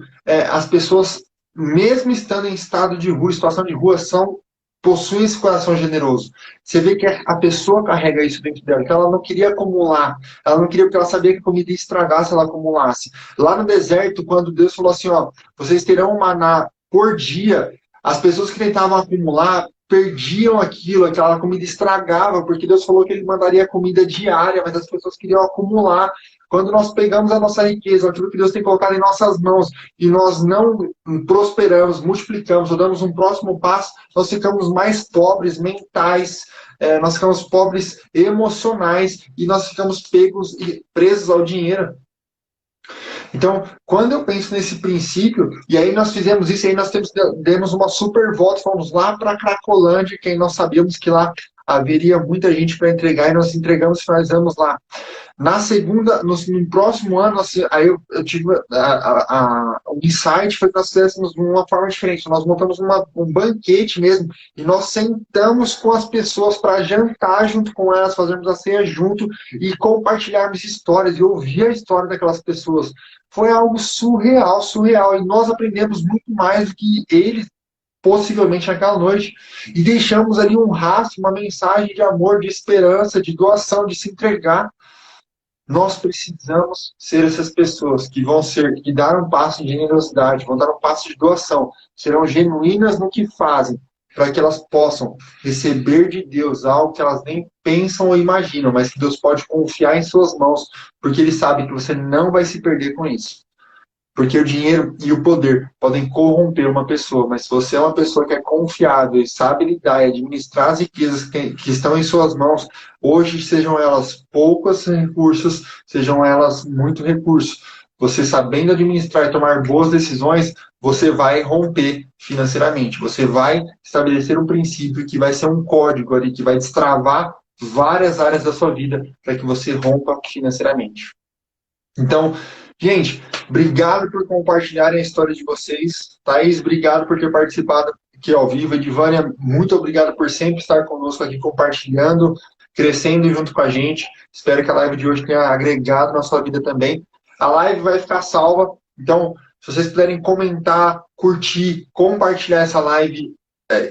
as pessoas, mesmo estando em estado de rua, situação de rua, são possuem esse coração generoso. Você vê que a pessoa carrega isso dentro dela, que ela não queria acumular, ela não queria porque ela sabia que a comida ia estragar se ela acumulasse. Lá no deserto, quando Deus falou assim, ó, vocês terão um maná por dia, as pessoas que tentavam acumular perdiam aquilo, aquela comida estragava, porque Deus falou que ele mandaria comida diária, mas as pessoas queriam acumular. Quando nós pegamos a nossa riqueza, aquilo que Deus tem colocado em nossas mãos, e nós não prosperamos, multiplicamos, ou damos um próximo passo, nós ficamos mais pobres mentais, nós ficamos pobres emocionais, e nós ficamos pegos e presos ao dinheiro. Então, quando eu penso nesse princípio, e aí nós fizemos isso, e aí nós demos uma super volta, fomos lá para Cracolândia, que aí nós sabíamos que lá haveria muita gente para entregar, e nós entregamos e finalizamos lá. Na segunda, no próximo ano, assim, aí eu tive o insight foi que nós fizéssemos de uma forma diferente. Nós montamos um banquete mesmo e nós sentamos com as pessoas para jantar junto com elas, fazermos a ceia junto e compartilharmos histórias e ouvir a história daquelas pessoas. Foi algo surreal, surreal. E nós aprendemos muito mais do que eles possivelmente naquela noite, e deixamos ali um rastro, uma mensagem de amor, de esperança, de doação, de se entregar. Nós precisamos ser essas pessoas que vão ser, que dar um passo de generosidade, vão dar um passo de doação, serão genuínas no que fazem, para que elas possam receber de Deus algo que elas nem pensam ou imaginam, mas que Deus pode confiar em suas mãos, porque Ele sabe que você não vai se perder com isso. Porque o dinheiro e o poder podem corromper uma pessoa, mas se você é uma pessoa que é confiável e sabe lidar e administrar as riquezas que estão em suas mãos, hoje sejam elas poucos recursos, sejam elas muito recursos, você sabendo administrar e tomar boas decisões, você vai romper financeiramente. Você vai estabelecer um princípio que vai ser um código ali, que vai destravar várias áreas da sua vida para que você rompa financeiramente. Então, gente, obrigado por compartilharem a história de vocês. Thaís, obrigado por ter participado aqui ao vivo. Edvânia, muito obrigado por sempre estar conosco aqui compartilhando, crescendo junto com a gente. Espero que a live de hoje tenha agregado na sua vida também. A live vai ficar salva, então, se vocês puderem comentar, curtir, compartilhar essa live,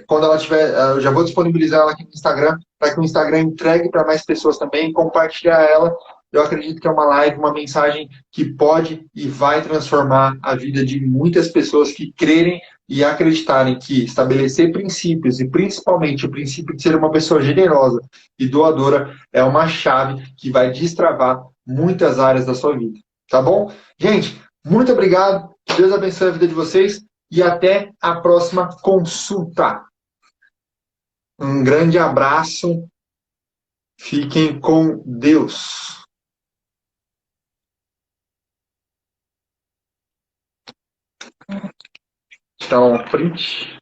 quando ela tiver, eu já vou disponibilizar ela aqui no Instagram, para que o Instagram entregue para mais pessoas também, compartilhar ela. Eu acredito que é uma live, uma mensagem que pode e vai transformar a vida de muitas pessoas que crerem e acreditarem que estabelecer princípios, e principalmente o princípio de ser uma pessoa generosa e doadora, é uma chave que vai destravar muitas áreas da sua vida. Tá bom? Gente, muito obrigado. Que Deus abençoe a vida de vocês e até a próxima consulta. Um grande abraço. Fiquem com Deus. Tirar um print.